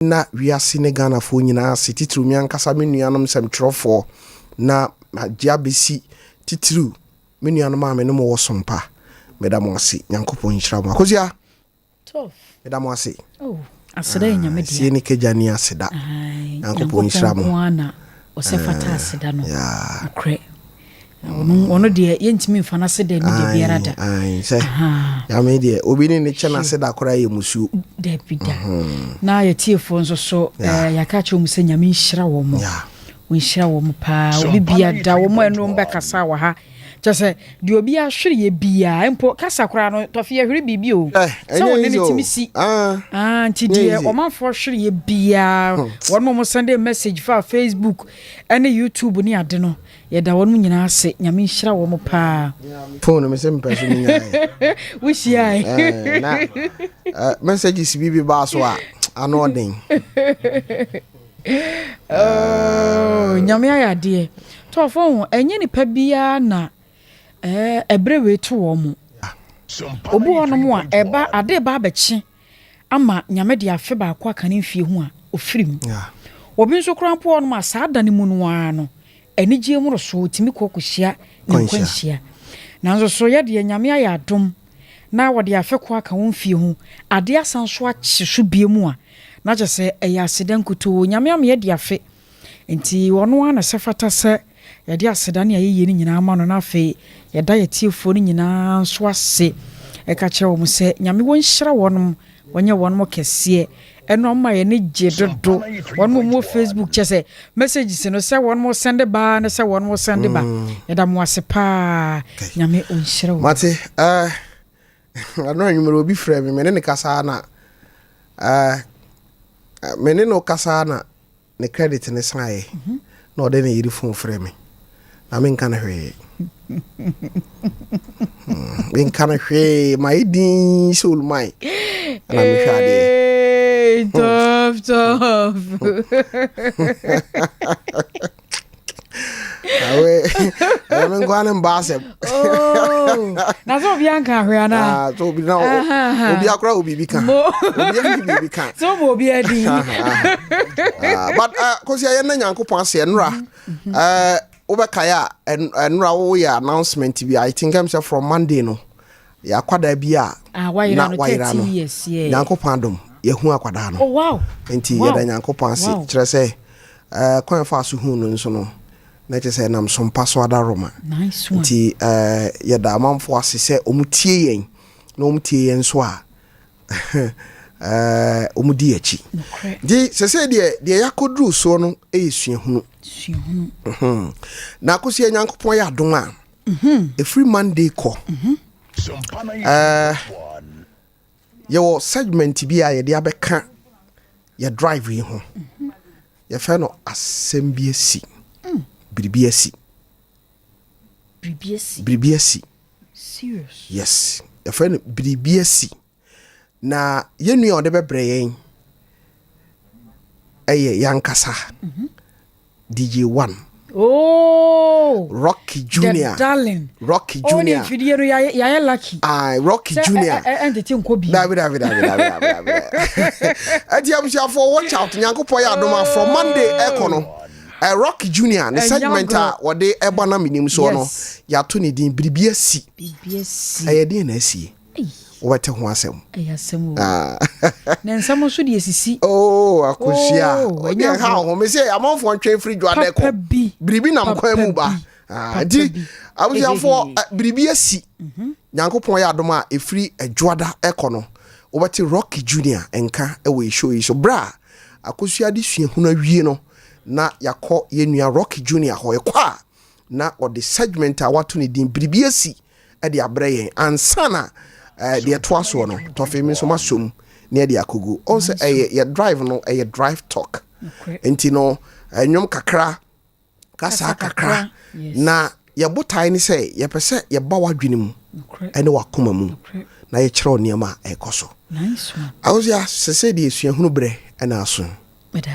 na wiase ne Ghana fo nyina se titru mi ankasa me nuanom sem trofo na agya besi titru me nuanom ma me no wo Sompa medamo ase Nyankopon nhira mo akozia tof medamo ase aseda nyame dia sie ne kejani aseda Nyankopon nhira mo ana osefata aseda no okre ono de yentimi mfana aseda ni de biara da se ya me de obi ne chena aseda kora ye musu de bida na ye tiefo nso so yaka che mu se nyame nhira wo mo nhira wo mo pa obi bia da wo mo enu mbekasa wa ha just di obi ahwere ye bia empo kasa kora no tofi ahwere bibi o so won ne timisi nti die o manfo hwere ye bia won mo send a message for Facebook and YouTube ni ade no ye da won nyina ase nyame nhira wo mo pa phone me se mpeso ni nyaa wishi ai na messages bibi ba so a anoden nyame ayade to phone enye ni pa bia na ebrewe to wo mu obu ono mu a eba ade ba bechi ama nyame de afe ba akwa kan mfie hu a ofirim obi nso krampo ono ma saada ne mu no ano enigye mu so timi kokohia ne kwanhia nanzo so ye de nyame ayadom na wode afe kwa kan mfie hu ade asanso akyesu bie mu a na je se eya sedankuto nyame am ye de afe enti wono ana sefata se ye de aseda ne aye ni nyina ama no na afe ye da ye tiefo ni nyina so ase e ka kire wo mu se nyame won hyira wonom wonye wonom kese eno ma ye ne jedodo wonom mo Facebook chese messages no se wonom send ba na se wonom send ba ye da mo ase pa nyame on hyira wo mate ano nyumero obi frɛ me ne kasa na mene no kasa na ne credit ne sae na ode ne yiri phone frɛ me na me nka na hwe me nka na hwe my din soul my na me hwade tof me ngwana mbase na so bi anka hwe ana so bi na obi akora obi bi kan obi bi kan so mo obi adi but kosi aye na Nyankopon ase nra obekaya enra wo ya announcement bi I think I'm say from Monday no ya kwada bi a na waira no Nyankopon adom yehu akwada no oh wow enti ye da Nyankopon ase kire say kwan fa so hu no nso no na je say nam Sompa so adaroma nice one enti ye da amamfo ase say omutie yen na omutie yen so a omudi achi di sese de yakodru so no esua hunu na akosi Nyankopon ya adom a every Monday ko yo segment bi a ye de abeka ye drive yi ho ye fe no assembly si bribiasi serious yes ye fe no bribiasi na yenu ya ode bebre yen eye yankasa DJ1 oh Rocky Junior darling Rocky Junior oh video ya lucky Rocky Junior and the thing ko bi David Adiam sha for watch out Nyankopon ya adoma from Monday ekono Rocky Junior the segment a wode eba na Menim so no ya to ne din bribiasi aye din na asie wete ho asem ayasem na nsamo so de esisi akosia obi ha ho me say amonfo ntwe free dwade ko bribi na mkwan mu ba di abusia for bribi asi Nyankopon ya adom a efri adwada ekono wobete Rocky Junior enka ewe show yi so bra akosia de sua hunu awie no na yakọ yenua Rocky Junior ho ekwa na ode segment a wato ne din bribi asi e de abre yen ansana de toaso no tofemi so masom ne de akogu also ye drive no ye drive talk enti no nyom kakra kasa kakra na ye botai ni say ye pese ye ba wadwene mu ene wakoma mu na ye kire oniema ekoso nice one awusia sese de esuahunu bre ena aso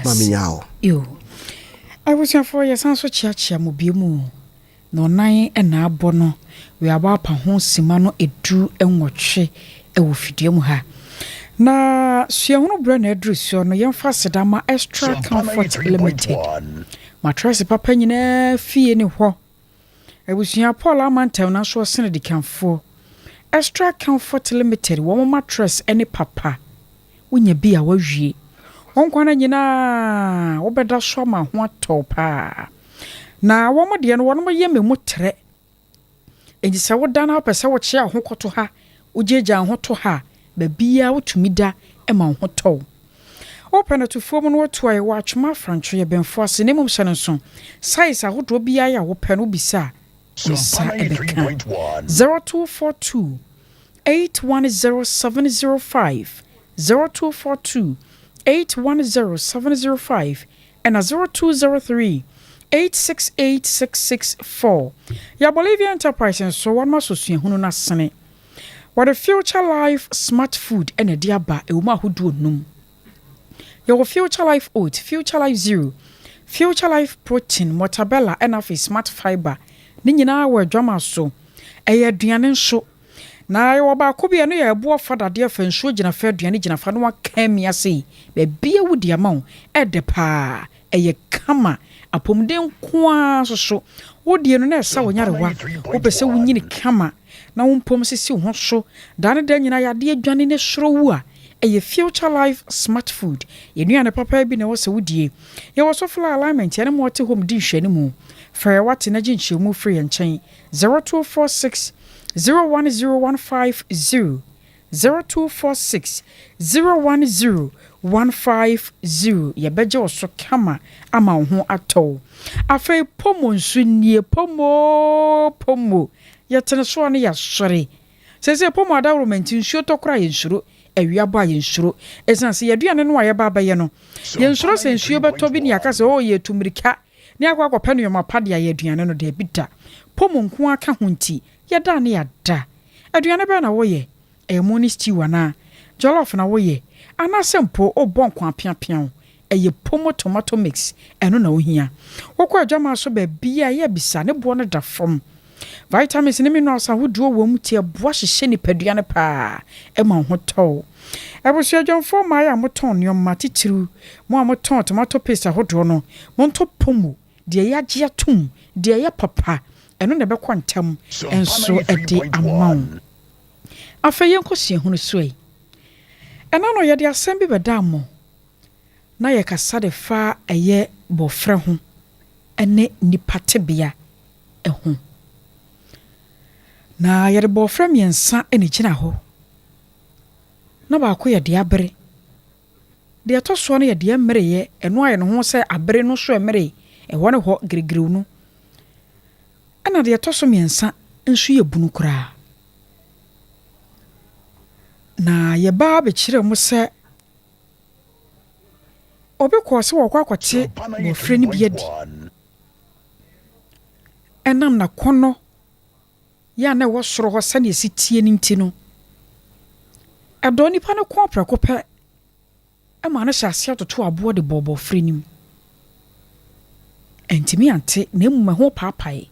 ma menyao yo awusia for ye sanso chiachia mo biemu no nan ena abo no we aba pa ho sima no edu enwotwe ewo fidie mu ha na suahunu bra na adrusuo no yemfa sedama extra comfort limited mattress papa nyina fie ne ho ebusua Paul Amantel na so sene de kanfo extra comfort limited wo mattress ene papa wonya bi a wawie onkwana nyina wo beda so ma ho atopa na wo de no wo ye me mutre ejisa wo da na pese wo chia ho koto ha ujeja ho to ha babia wotumi da ema ho to open to form no to ayi watch ma francho ye benfo ase ne mum hyene so size ahodo bia ya wo pe no bisa 0242 810705 0242 810705 and 0203 868664 ya Bolivia Enterprise so one ma so suahunu na sene what a future life smart food and a diaba e uma hodu onum your future life oat future life zero future life protein mortadella and of smart fiber ni nyina wa dwama so e aduane nso na yo ba ko bia no ya ebo fada de afa nso gina fa aduane gina fa no aka mi ase be bia wudi ama e de pa e kama apomden kwa so wodi no na esa wonyarewa wo pese wunyini kama na wompom sisi ho so dane da nyina ya de adwane ne soro wu a eye future life smart food yenuane papa bi na wo se wudie ye wo so fla alignment ye ne mo te home di hwani mu fa wate na ginchemu free enchen 0246 010150 0246 010150 ye beje wo so kama ama ho ato afei pomo nsu nie pomo yetene so ne ya sore sese pomo adawromenti nsuo tokora ye nsuro awia ba ye nsuro esanse ye duane no aye baba ye no ye nsuro se nsuo beto bi ne akase o ye tumirika ne akwa panu yo mapade ye duane no de bida pomo nko aka hunti ye da ne ya da aduane be na wo ye emoni stew na jollof na wo ye anasempo obon kwa piapian eye pomo tomato mix eno na ohia wokọ adwama so ba bia ye bisa ne bo no da from vitamins ne minerals ahoduo wo mutie boa hyehye ni paduane pa ema ho to ebusu adwamfo ma ya moton nyoma titiru mo amoton tomato paste ahoduo no monto pomo de yagye atum de ye papa eno na be kwantam enso ede amon afeye nkosie hunu soe ena no ye de asem bi bedamo na ye kasa de fa eye bofre ho ene nipatebia eho na ye de bofre miensa ene gina ho na ba ko ye de abere de to so no ye de mere ye eno aye no ho se abere no so emere e ho ne ho girigiriw no ana de to so miensa nso ye bunu kura na ye ba be kire mu se obi ko se wo kwa kwache bo fre ni biadi enam na kono ya na wo soro ho sane sitie ni ntino adoni pa no ko prako pe e ma na hyase atoto abo de bobo fre nim entimi ante na emu ma ho paapae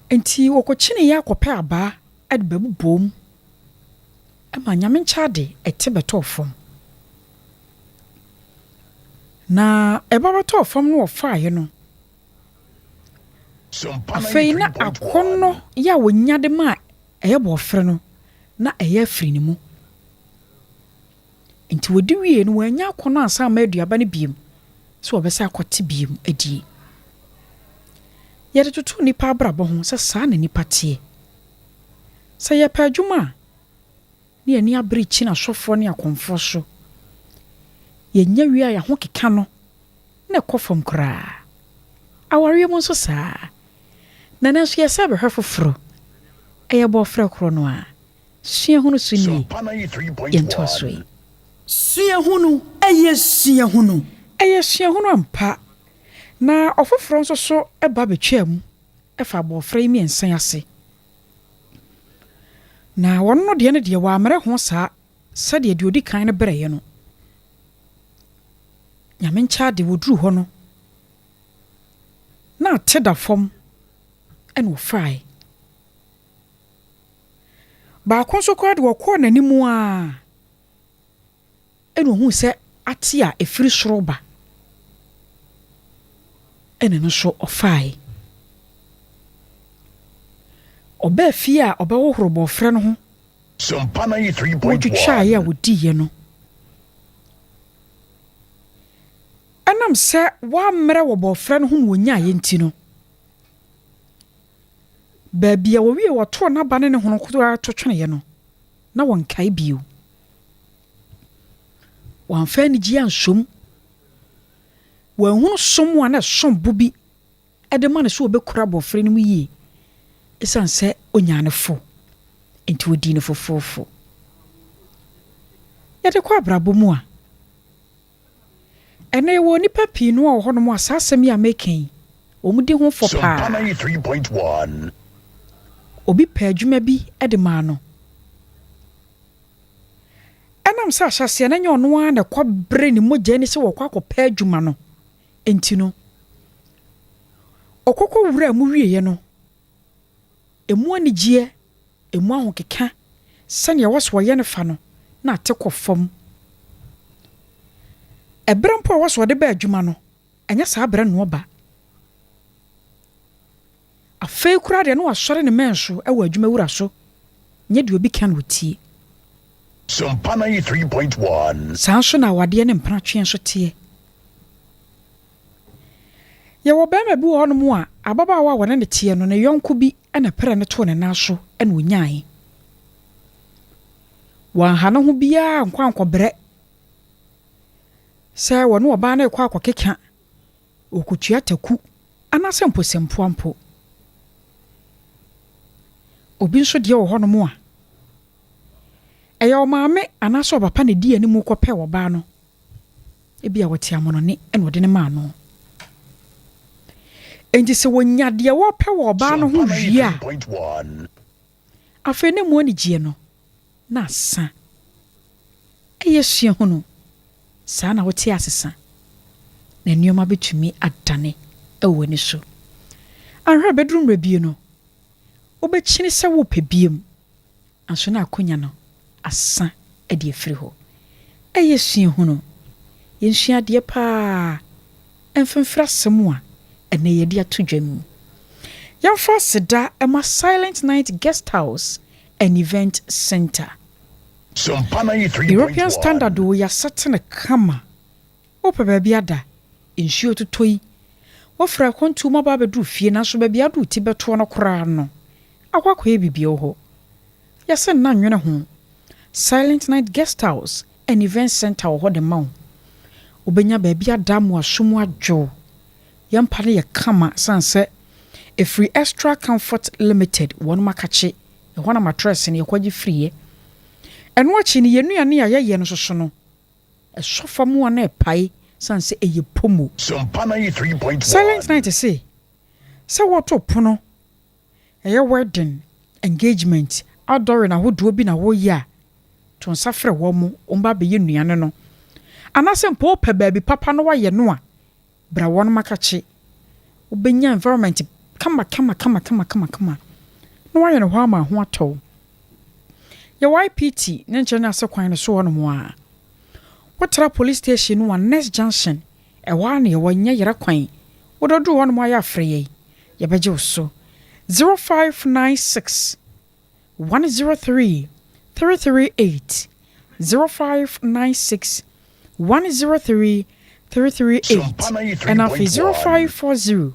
enti wo ko chine ya ko pe aba ade babu bom e ma nyame nchade ete beto fom na ebaba to fam no ofaaye no afei na akono ya wonyade ma eyebo ofre no na eye afiri ni mu enti wodi wie no wanya akono asa ma aduaba ne biem so obesa akote biem adie yede tutu nipa abrabo ho se saa na nipa tie se ye pa adwuma ne ani abrichi na sofo ne akonfo so yenya wi ya ho keka no na kofom kra awari mo so saa na na so yesa be hwefoforo eye bo frɛ kro no a suahunu suni yento asoi suahunu eye suahunu ampa na ofoforo nso so eba betwam efa bo frɛ mi ensan ase na wonno de ne de wa amre ho saa sade de odi kan ne breye no nyame ncha de woduru ho no na teda fom en wo fry ba konso kwa de wokọ nanimu a enu hu se ate a efiri soroba ene no so ofai oba fie a oba wohoro bofre no ho Sompa 93.1 wotwa ya wodi ye no anam se wa mmere wo bofre no ho wonya ye nti no ba bia wo wie woto na ba ne hono kodo atotwene ye no na won kai bio wan fa ni ji ansom wan hunu som wa na som bubi edema ne so obekura bofre no mu yie esan se onyane fo enti wodi ne fofofo yade kwa brabo mu a ene wo nipa pii no a hono mu asasem ya meken omudi ho fo pa Sompa 93.1 obi pa adwuma bi ede ma no enam sa hyase na nyo no na kwa bre ni mogya ni se wo kwa pa adwuma no enti no okoko wura mu wieye no emu anigye emu ahokeka sane waso ye ne fa no na atekọ fam ebrampo waso de ba adwuma no enya sa abra no ba afei kura de no asore ne menso e wa adwuma wura so nye de obi kan wotie Sompa 93.1 sanso na wade ne mpratwe so tie ye wo ba ma bi wo no mu a ababa wa wona ne tie no ne yonko bi na pere ne to ne naso na onyae wan ha no ho bia nkwankobre se wo no oba na ekwa akokeka okutua taku anase mposempoampo obi nso de wo hono mu a eya o maame anase obapa ne di animu kope wo ba no ebia wote amono ne eno de ne ma no enji se wonya de wo pe wo ba no ho hwia afa ne mu ani gie no na sa eyesua hono sa na wote asesa na nneoma betumi adane ewo ni so anhwe bedroom rebie no obechini se wo pebiem anso na akonya no asa ede afiri ho eyesua hono yensua de pa enfemfra semua ene yedi atodwam yamfa seda ema Silent Night Guest House and Event Center Sompa 93.1 European standard wo ya setene kama opa baabi ada ensuo totoi wofra kontu ma ba bedu fie na so baabi adu ti beto no kora no akwakwa bibie ho ya se na nwene ho Silent Night Guest House and Event Center wo de mawo obenya baabi ada mu asomu adwo yampa ne kama sanse a free extra comfort limited won makache e hona mattress ne yakwaji free eno achi ne yenuane ya ye no soso no e sofa mu na epai sanse eye pomo Sompa 93.1 Silent Night se woto pono eye wedding engagement outdoor na hodo bi na wo ya to nsafre wo mu omba be yenuane no anase mpo pa baabi papa no wa ye no a bra won makache obenya environment kama no wa ye no ho ama ho ato ye YPT ne nche na asekwan no so no mo a wotra police station no next junction e wa na ye wonya yera kwan wododo won mo ya frɛ ye ye beje so 0596 103 338 0596 103 338 and afi 0540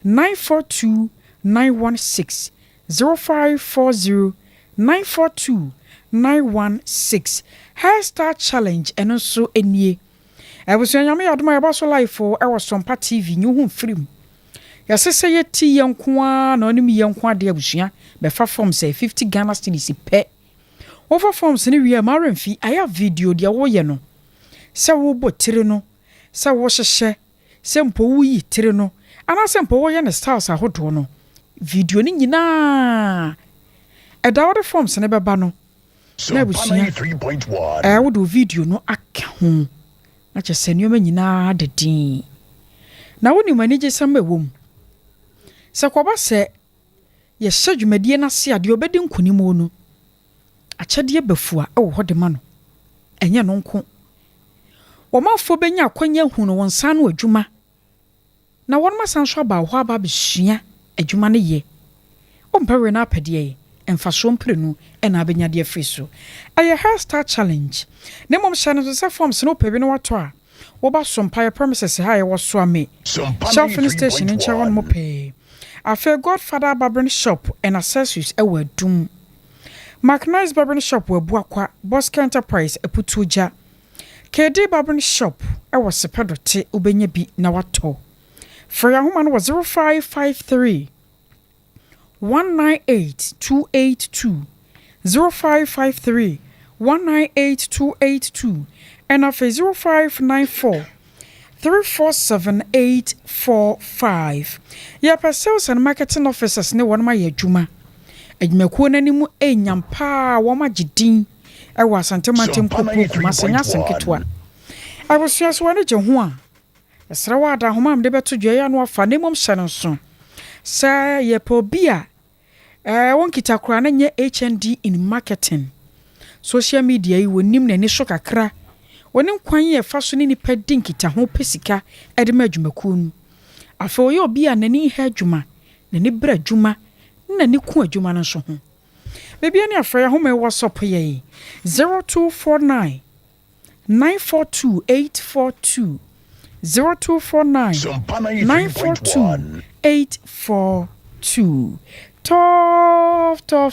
942 916 0540 942 916 Hairstyle challenge and also enie I was nyame yadoma ya baso live for I was Sompa TV nyu hu film ya sese ye ti yenkoa na onim yenkoa de abusua be fa form say 50 Ghana cedis pe over forms ni wi ma remfi aya video de wo ye no se wo botire no se wo hyehye se mpo wo yi tire no ana se mpo wo ye ne styles ahodo no video ni nyina eda wo forms ne beba no na abusua 93.1 wo do video no aka ho na che se nyoma nyina dedin na woni mani je sam ewom se kwaba se ye hyadwumadie na se ade obedi nkunimo no akyɛdeɛ bafua ɛwɔ hɔ de ma no ɛnyɛ no nko wɔmafo benya akwanya hu no wɔn san no adwuma na wɔn masan so aba hɔ aba besua adwuma no yɛ ɔmpɛwe na apɛdeɛ ɛmfa so mpire no ɛna abenya de afiri so ɛyɛ hairstyle challenge ne mom hyɛ no so sɛ forms no pɛbi no wato a woba Sompa yɛ premises ha yɛ wɔ so ame shelfing station in Charon Mope. After Godfather Barbering Shop and accessories were doom. Macnice Barbering Shop were Buakwa, Bosque Enterprise, a Putuja. KD Barbering Shop, I was a pedote, Ubenya B. Nawato. For your woman was 0553 198 282 0553 198 282 and after 0594 347-845. Yapa sales and marketing officers ne one my juma. Edwumakuo n'animu enyampa wo ma gidin e wa santemantem kopo masanya senketwa. Abusua so wane je ho a. Esra wa da homa amde beto dwa ya no afa ne mom hye no so. Sa yepo bia won kita kura na nye HND in marketing. Social media yi wonim na ni so kakra. Wonim kwan ye fa so ni nipa dinkita ho pesika edema adwumakuo nu. Afa oye obi a nani ha adwuma, nani bra adwuma, nani ku adwuma no so ho. Bebia ne afra ya ho me WhatsApp ye 0249 942 842 0249 942 842.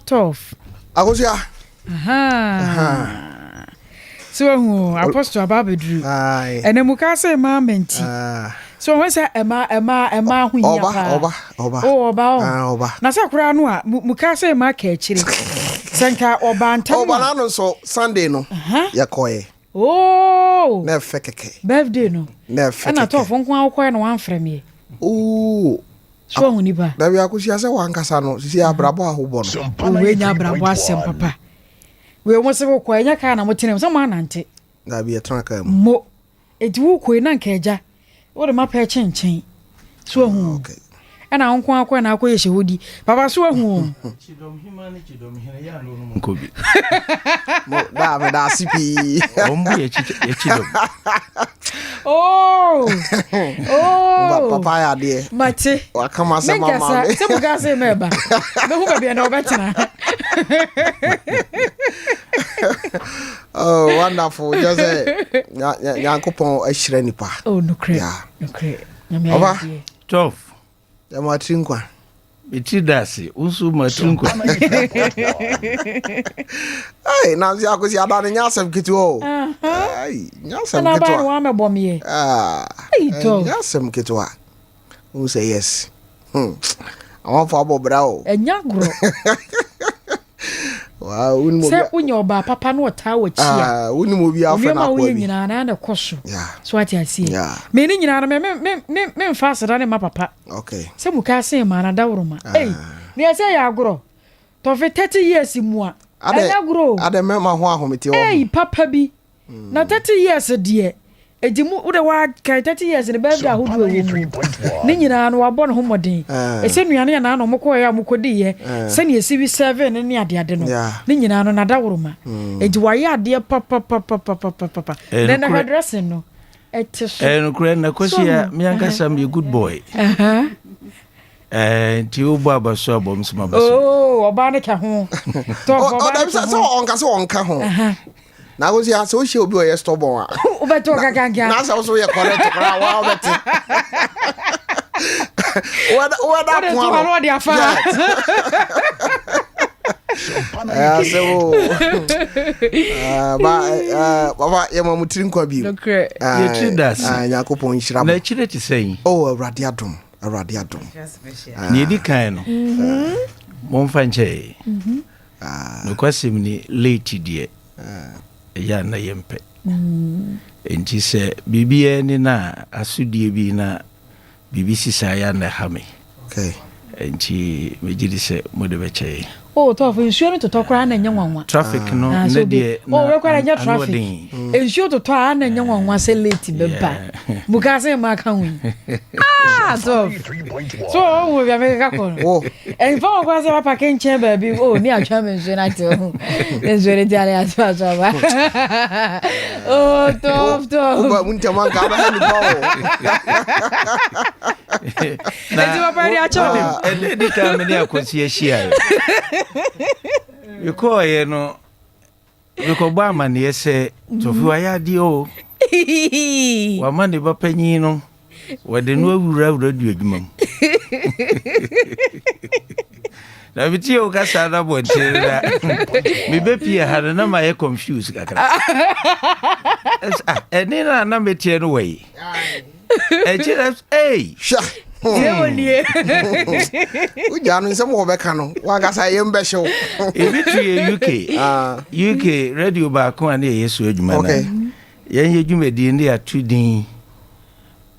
Tough. Akosia. Aha. So apostle ababedru ene muka say ma menti so when say ema hu nya oba na say kura no a muka say ma ka akire senka oba ntam oba na no so Sunday no yakoye na fekeke birthday no na fekeke na to fon kwa akoye no wan frame so hu ni ba da wi akosia say wan kasa no sisi abrabo ahobo no we nya abrabo asem papa we mo se ko anya ka na mo tinem so ma nante da bi etra ka mo edu ko na nka eja wo de ma pa chenchen so hu okay ana onko akwa na akwa ye hodi baba so hu chidom hima ya no no nkobi mo da me da sipi ombu ye chidom oh papa ya de mate wakama se mama se mo ga se meba me hu ba bi na obetina. Oh, wonderful. Just Yankopon ashire nipa. Oh, no cre. No cre. Oba. Tough. Ya matrinkwa. Beti dasi, usu matrinkwa. Ai, na zi akosi adane nyasem kitu o. Ai, nyasem kitu. Na ba wa me bom ye. Ai, to. Nyasem kitu a. Who say yes? I want for abobra o. Enyagro. Wow, unimo se unyo oba papa no ta wo chia unimo bi afa na kwa bi nyina na na koso so ati asie me ni nyina na me mfa seda ne ma papa okay se muka se ma na dawroma me ase ya agro to fe 30 years mu a agro ade me ma ho ahomete o papa bi na 30 years de ejimu ude wa kai 30 years ne ba da hodo ewu ni nyina no wabɔ no homɔden ese nuane na no mokɔ ya mokɔdi ye se ne esi bi 7 ne ade no ni nyina no na dawroma eji wa ya ade papa ne na hairdressing no ete so no kure na kosia mi ankasa me good boy ti o baba so abom so mabaso oba ne ka ho to oba so onka ho na go see so she obi o ye stubborn a obeto gaganga na so ye correct kra wa obeti wada point what dia fa so baba ye ma mutinkwa bi okay ye tridas yakopon hira na chire ti sei awurade adom ni di kan no mo mfa nche no kwasim ni late die ya na yempe enti se bibie ni na asudie bi na bibi sisa ya na ha me okay enti mejidi se mo de beche oh to for nsuo no to tokora na nyanwanwa traffic no na de oh we kwara nya traffic nsuo to to na nyanwanwa se late beba mukase ma kan wi so we be make ka ko oh en fa ko se papa ken che baby oh ni atwa me nsuo na te oh nsuo re dia ya so ba oh top ba mun ta man ka ba ni ba na papa ri acha e di ka me ni akosi ehia yuko ye no yuko ba ma ne se Tofiakwa ya di o wa ma ne ba panyin no wade no awura du adwuma mu na biti o ka sa na bontere me be pie ha na ma ye confused kakra eni na me tie no we chira sha Yewonie. Ujanu nsemo obeka no. Wagasa yembe show. Ebitu UK radio ba ko ane yesu adwuma na. Okay. Yen yedwuma di ndi atudin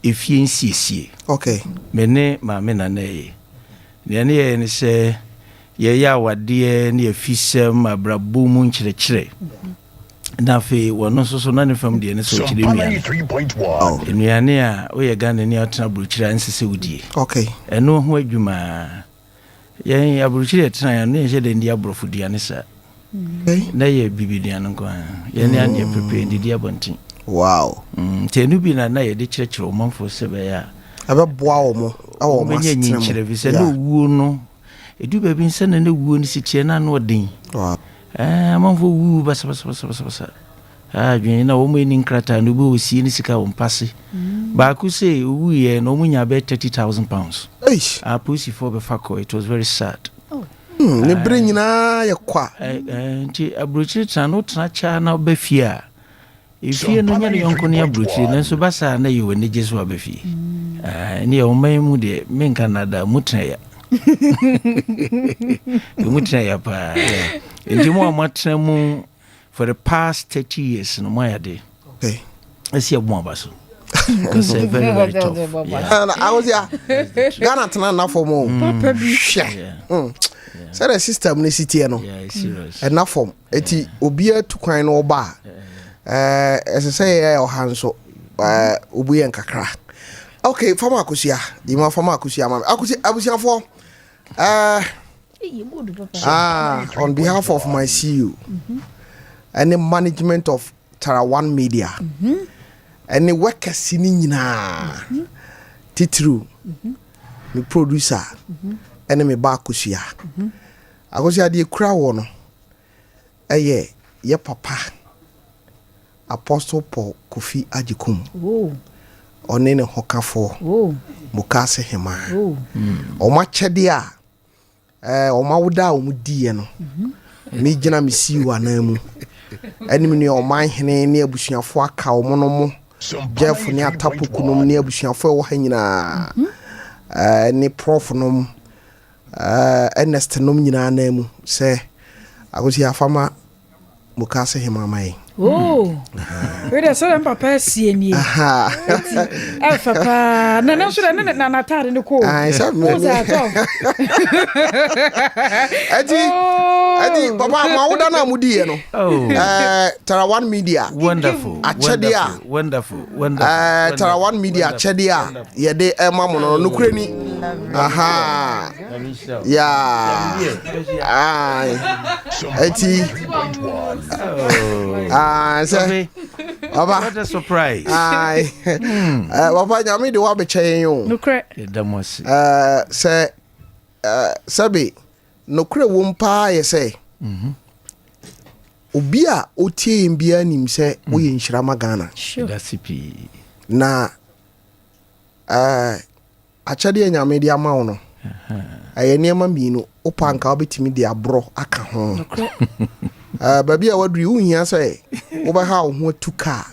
efie nsiesie. Okay. Mene ma me na ye. Ne ne ye ne se ye ya wade ne afisem abrabo mu nkyerɛkyerɛ. Na fe wono so na ne fam de ne so kyerɛ mi. 93.1. Enuane a o ye Ghana ni atena burukyira nsese wudie. Okay. Eno ho adwuma. Yen aburukyira tena ya no ye de ndi abrofudua ne sa. Okay. Na ye bibidua no ko. Ye ne ande prepare ndi abontin. Wow. Tenu bi na ye de kyerɛkyerɛ omanfo sebe ya. Abeboa wo mo. Awo ma menye nyinkyerɛ bi sɛ no wuo no. Edu ba bi nsa na ne wuo no sitie na no den. Wow. Amanfo wu basa. Dwen na wo mo ni nkrata no bi osi ni sika wo mpase. Ba ku say wu ye no mo nya be 30,000 pounds. Eish. Pussy for be fako. It was very sad. Ne bre nyina ye kwa. Nti abrochi tran no tran cha na ba fie. Efie no nya ne yonko ne abrochi na so basa na ye woni jesu abafie. Ne ye o man mu de men Canada mutna ya. Mutna ya pa. Nti mo amatna mu for the past 30 years no my day. Okay. Let's see one baso. Because very, very tough. Yeah. And I was here. Ghana tana na for mo. Papa bi. So the system ni city no. Yeah, it's serious. And na form. Eti obia tu kwan no ba. As I say o hanso obu yen kakra. Okay, fama akusia. Ima fama akusia ma. Abusia for on behalf of my CEO and the management of Tarawan Media and the workers in Titru, the producer, and me bakusia. I was at the crowd. Ye papa Apostle Paul Kofi Ajikum. On any hoka for Mukase Hema. O machedia. O mawuda o mudie no. Me gina me si wa na mu. Enim ne o man hene ne abusuafo aka o mono mo. Jeff ne atapo kunum ne abusuafo wo ha nyina. Ne prof nom Ernest nom nyina na mu se agosi afama Mukase Hema mai. Oh, we so papa sie ni. Aha. Papa, na so na na tare ne ko. Ah, so me. Adi, papa ma woda na mudi no. Oh. Tarawan Media. Wonderful. Achedia. Wonderful. Tarawan Media achedia. Ye de ema mo no nukreni. Aha. Yeah. Ai. Eti. Say, what a surprise. Aye. Papa nyame de wa be chen yo. Nukre. Say sabi nokre wo mpa ye say. Obi a otie mbia nim say wo ye nhirama Ghana. Dasipi. Na achade nyame de ama wo no. Aye niam minu opanka obetimi de abro aka ho. Baby a wadri uhia say obaha ho atuka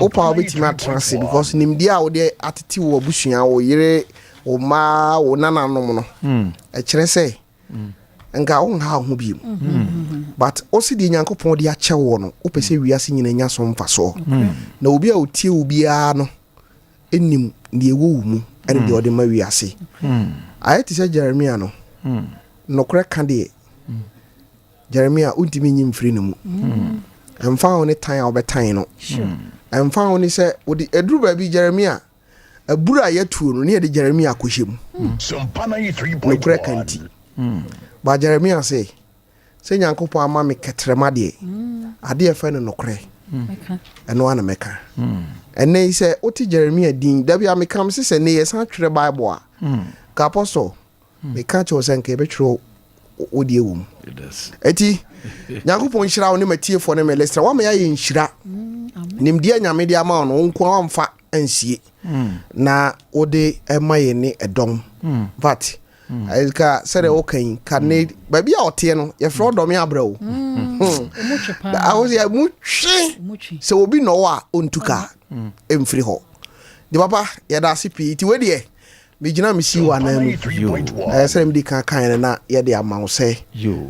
opa obetimi atrance because nimdi a wo de atete wo abusua wo yire wo ma wo nananom no e kire say nga wo ha ho bi but osidi nyankopon de ache wo no opese wiase nyina nya so mfaso na obi a otie obi a no enim de ewo mu ene de ode ma wiase ayeti say Jeremia no nokore ka de Jeremiah untimi nyim free no mu emfa ho ne tan a obetan no emfa ho ne se odi eduru ba bi Jeremiah abura yatuo no ne de Jeremiah akohyem Sompa 93.1 nokore ka nti ba Jeremiah say nyankopon ama me ketrema de ade efa no nokore eno ana meka ene say oti Jeremiah din da bia meka me se ne yesan twere Bible a ka apostle meka cho sen ke be twero odi ewum eti nyankopon hyira wo ne matiefo ne melestra wa me ya ye nhyira nimdia nyame dia ma no nko amfa ansie na ode emaye ne edom but Aika said okay can baby out here no your fraud do me abrawo I was ya muchi so obi no wa ontuka emfiri ho de papa ya da sipi ti we de me gina me si wa na mu say me di kan na ya de amawo say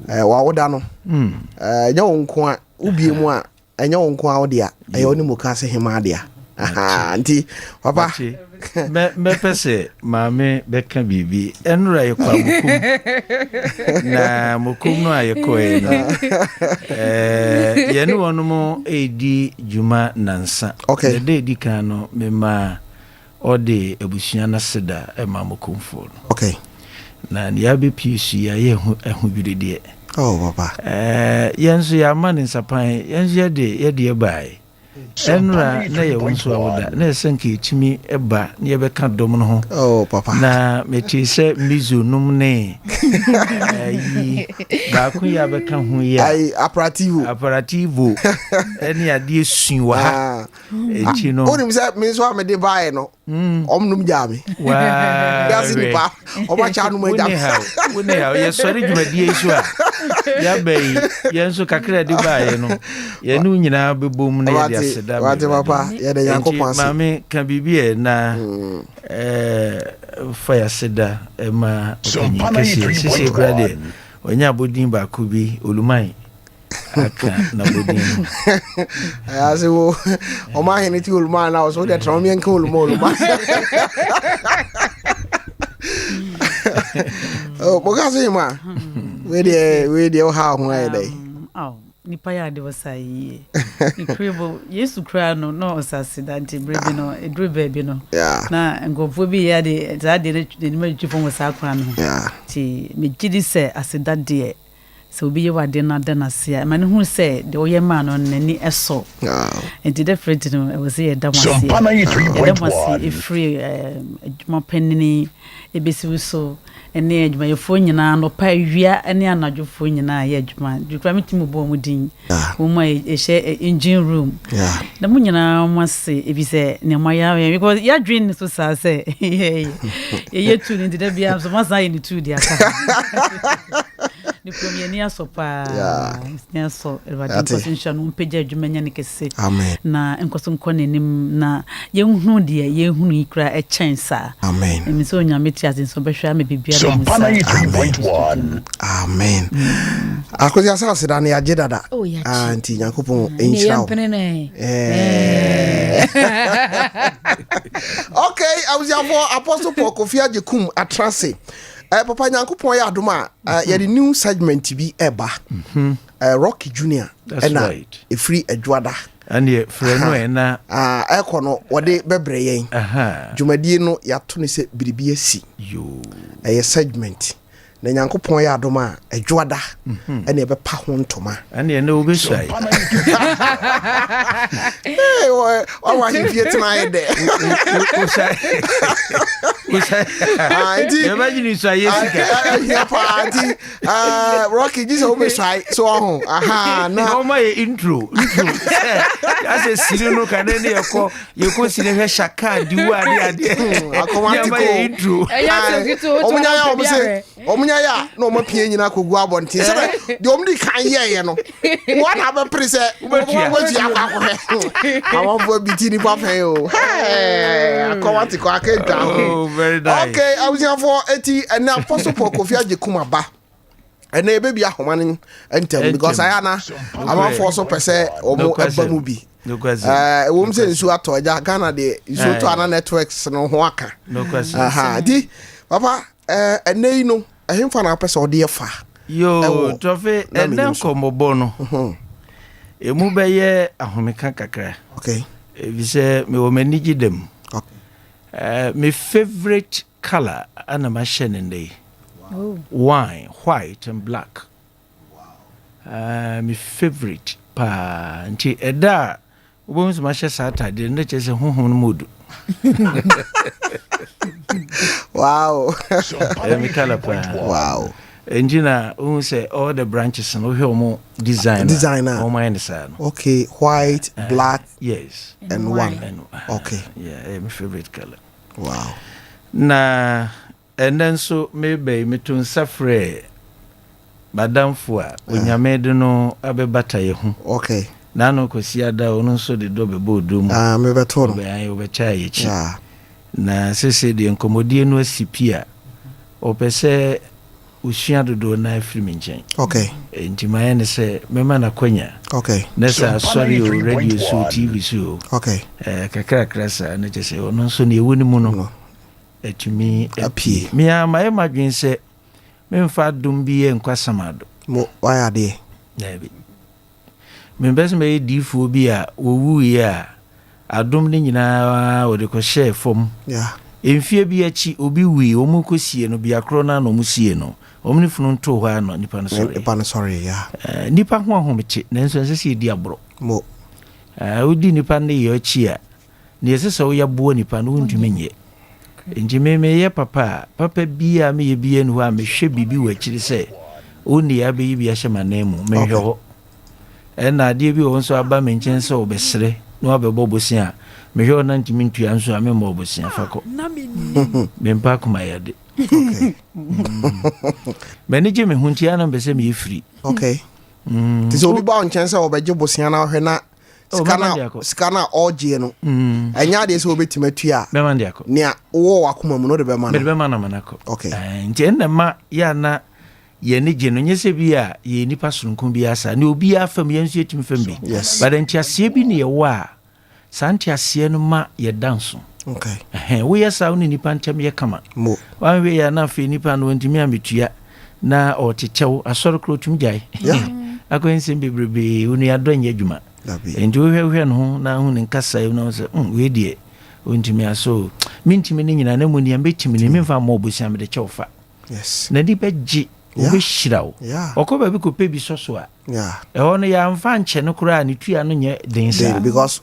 wa woda no nya wonko a ubie mu a enya wonko a wo de a e oni mu ka se hema de a anti papa me pese mame beka bibi enura yekwa mukum na mukum no ayeko eno yenu wonumo edi juma nansa okay de edi kan no me ma ode ebusua na seda e ma mukumfo no okay na ya be pc ya ye hu bidede oh papa yenso ya mani sapan yenso ye de bai enra na ye wonso awoda na senke chimi eba na ye beka dom no ho oh papa na meti se mizu num ne yi ba ku ya beka hu ya ai aperativo eni ade sunwa ha echi no onim se me so amede bae no omnum jame wa ya sinipa o ma cha no ma jame woni ha ye sori dwumadi esu a ya bai yenso kakra di bae no ye nu nyina bebom na ye dia seda wate papa ye de yankopon ase mame kan bibie na fire seda ma sisi brade onya bodin ba ku bi oluman aka na bodin ase wo o ma hene ti oluman na so de tron mi nka oluman oh bogaso ma we de o ha ho ai dai nipa ya de wasai incredible yesu kra no sasidante brebi no edru baby no na ngofo bi ya de za de ni ma twifo wasa kra no ti me gidi se asidade so bi ye wade na de na sia ma ne hu se de oye ma no nani eso and the different no was here da wasi Sompa 93.1 free adwuma panini ebesi so ene adwuma yefo nyina no pa wia ene anadwofo nyina ye adwuma dwuma metimu bo mu din wo ma ehye engine room na mu nyina mwase ebise ne maya because ya dream so sa say ye tu ni de bia so masa ye ni tu dia ka ni premier ni asopa ni aso evadi position un peja adwuma nya ne kese na enkoso nkonenim na ye hunu de ye hunu ikra e chensa amen emi so nya meti asin so behwa me bibia Sompa 93.1 amen akozi asase da ne agye dada anti yakopon enhyira okay I was your apostle Paul Kofi Ajekum atrase papa yakopon ya adoma ye the new segment bi eba Rocky Junior na e free adwada and ye freno na ekono wode bebre yen dwumadie no yato ne se biribi asi ye segment na nyankopon ya adoma adwada ene e be pa ho ntoma ene na obesai wa hifie tena de imagine so yesika ya party Rocky just obesai so ho na no my intro as a sino kan ene yeko sine hwe shaka diwa ade akomatiko intro omunya ya no mapie nyina kogu abonte se de omdi kan ye no what have prese wetu akwa awon biti ni papa yo akomatiko akenta very nice okay I was here for 80 and now apostle Paul Kofi Ajekum aba and e baby ahomane entem because I na am for so pese omo eba mu bi wom se nsu ato ja Ghana de nsu to ana networks no ho aka no question di papa enei no him for na person odi fa yo Tofi eden komobo no emu beye ahomeka kakra okay we say me o manigi dem okay my favorite color ana ma shenende wine white and black my favorite pa nti eda obonso ma hye Saturday na chese honhon modu wow me color pa wow engineer who say all the branches no hwe designer o my understand okay white black yes and one okay yeah my favorite color wow na and then so maybe me to safre madam fua onyame de no abebata ye hu okay na no kosi ada ono so de do bebo odum me beto no be ayi obecha ye chi na sese de nkomodie no asipia opese usua dodo na afiri nchen okay entimaye ne se mema na kwanya okay nesa sorry o radio so tv so okay kakra krasa na chese ono so ne ewu ni mu no etumi apie me amaye madwen se memfa dum bi enkwa samado mo why ade nabi members me difu bi a wowu ye a adum ni nyina wo de ko share fom emfie bi achi obi wi omu kosie no bi akro na no musie no omni funu nto ho ano nipa no sorry nipa ho ahomeche nanso nsese di abro mo odi nipa ne ye achi a ne yesese wo ya bo nipa no ntumi nye njimeme ye papa bia me ye bia no a me hwe bibi wachiri se oni ya be bia hye manemu me hwe ho na de bi wo nso aba me nchen se obesere no abebo bosia me hwe na ntimi ntua nso a me mo bosia fako na me mpa kuma ya de okay manage me huntia na mbese me free okay tiso obi ba nchen se obeje bosia na hwe na skana oje no enya de se obetima tua be man diako nia wo wakoma mu no de be man na manako okay nti enema ya na ye ne je no nyese bi a ye nipa sunkun bi asa ne obi afam ye nso etim fam bi badanti asie bi ne ye wa santi asie no ma ye danso okay wo ye sa woni nipa ntem ye kama mo wan we ya na fe nipa no ntimi ametua na otechew asoro kro tum jai akwense bebrebe woni adon ye adwuma enti wo hwe no na hu ne nkasa na so we die ontimi aso mintimi ne nyina na mu ne ambetimi ne memfa mo obusia me de chewfa yes na di beji obi shirawo okoba bi ko pebi soso a ho no ya mfa nche no kura ne tua no nye densa because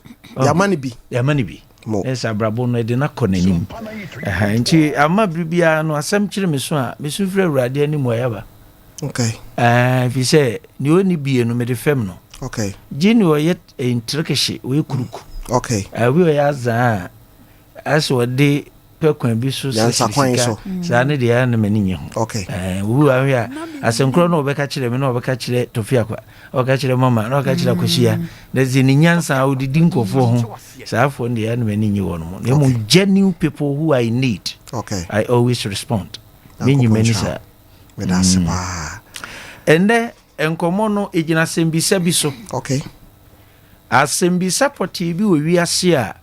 ya mani bi esa brabo no de na konanim nti ama bribia no asem kire me so a me so fira urade ani mo yaba okay fi say ni oni bie no me de fem no okay jini o yet intrikeshi we kuruku okay we o ya za aso de pekwan bi so sa ne de ya na mani nye ho okay wu a hia asenkro no obeka kire me no obeka kire Tofiakwa obeka kire mama no obeka kire Koshia na zini nyansa odidi nkofo ho sa afo de ya na mani nye wo no mo genuine people who I need okay I always respond me nyi mani sa me da se ba ende enkomo no ejina sembisa bi so okay asembisa poti bi we wiase a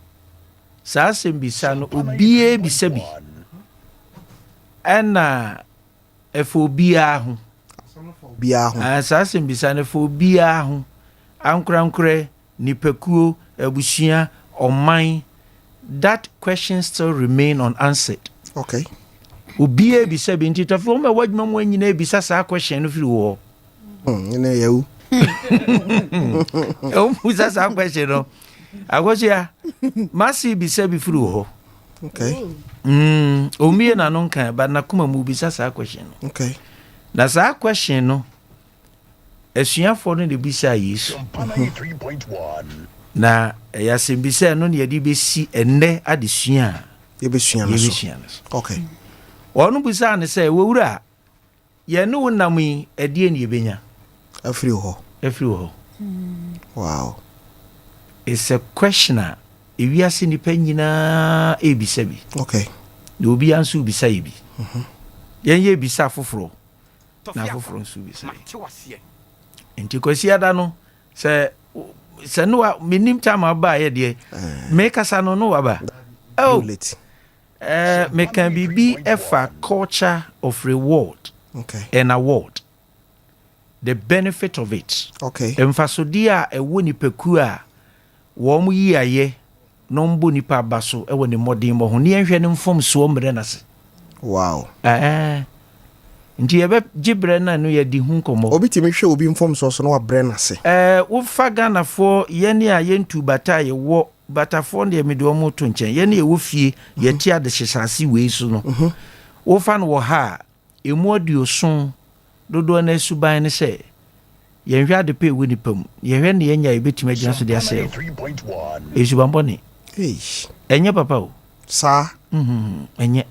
sa asembisa no obie bisabi ana efobia ho sa asembisa no efobia ho ankrankre nipekuo abusua oman that question still remain unanswered okay obie bisabi nti tofo me wadwuma mo nyina bisa sa question no firi wo ene yewu musa sa question no agosia masi bisabi firi wo okay omie na no nkan ba na kuma mu bisa sa question no okay na sa question no esuafo no de bisa Yesu na ya sembisa no ne yedi besi enne adesua yebesua no okay onu bisa ne say wowura ye no wonam yi edie ne yebenya afiri ho wow it's a questioner ewiase nipa nyina ebisa bi okay de obi anso bisa yi yen ye bisa foforo na foforo nso bisa enti kwasi ada no se no menim chama ba ye de me kasa no waba oh me can be a culture of reward an award. The benefit of it. Okay. Emfasodia e woni peku a wo mu yi aye no mbo nipa baso e woni modin mo ho ne ehwe ne mfom so mre na se. Wow. Nti ebe gibre na no ye di hu komo. Obi timi hwe obi mfom so so no wa bre na se. Wo fa Ghana fo ye ne a ye ntu bata ye wo bata fo ne me do mo to nchen ye ne ye wo fie ye ti ade hyesase we su no. Wo fa no wo ha emu adio son dodo na suban ne se ye hwa de pe woni pam ye hwe ne ye nya ye betima gina so de ase esuban boni enye papa o sa enye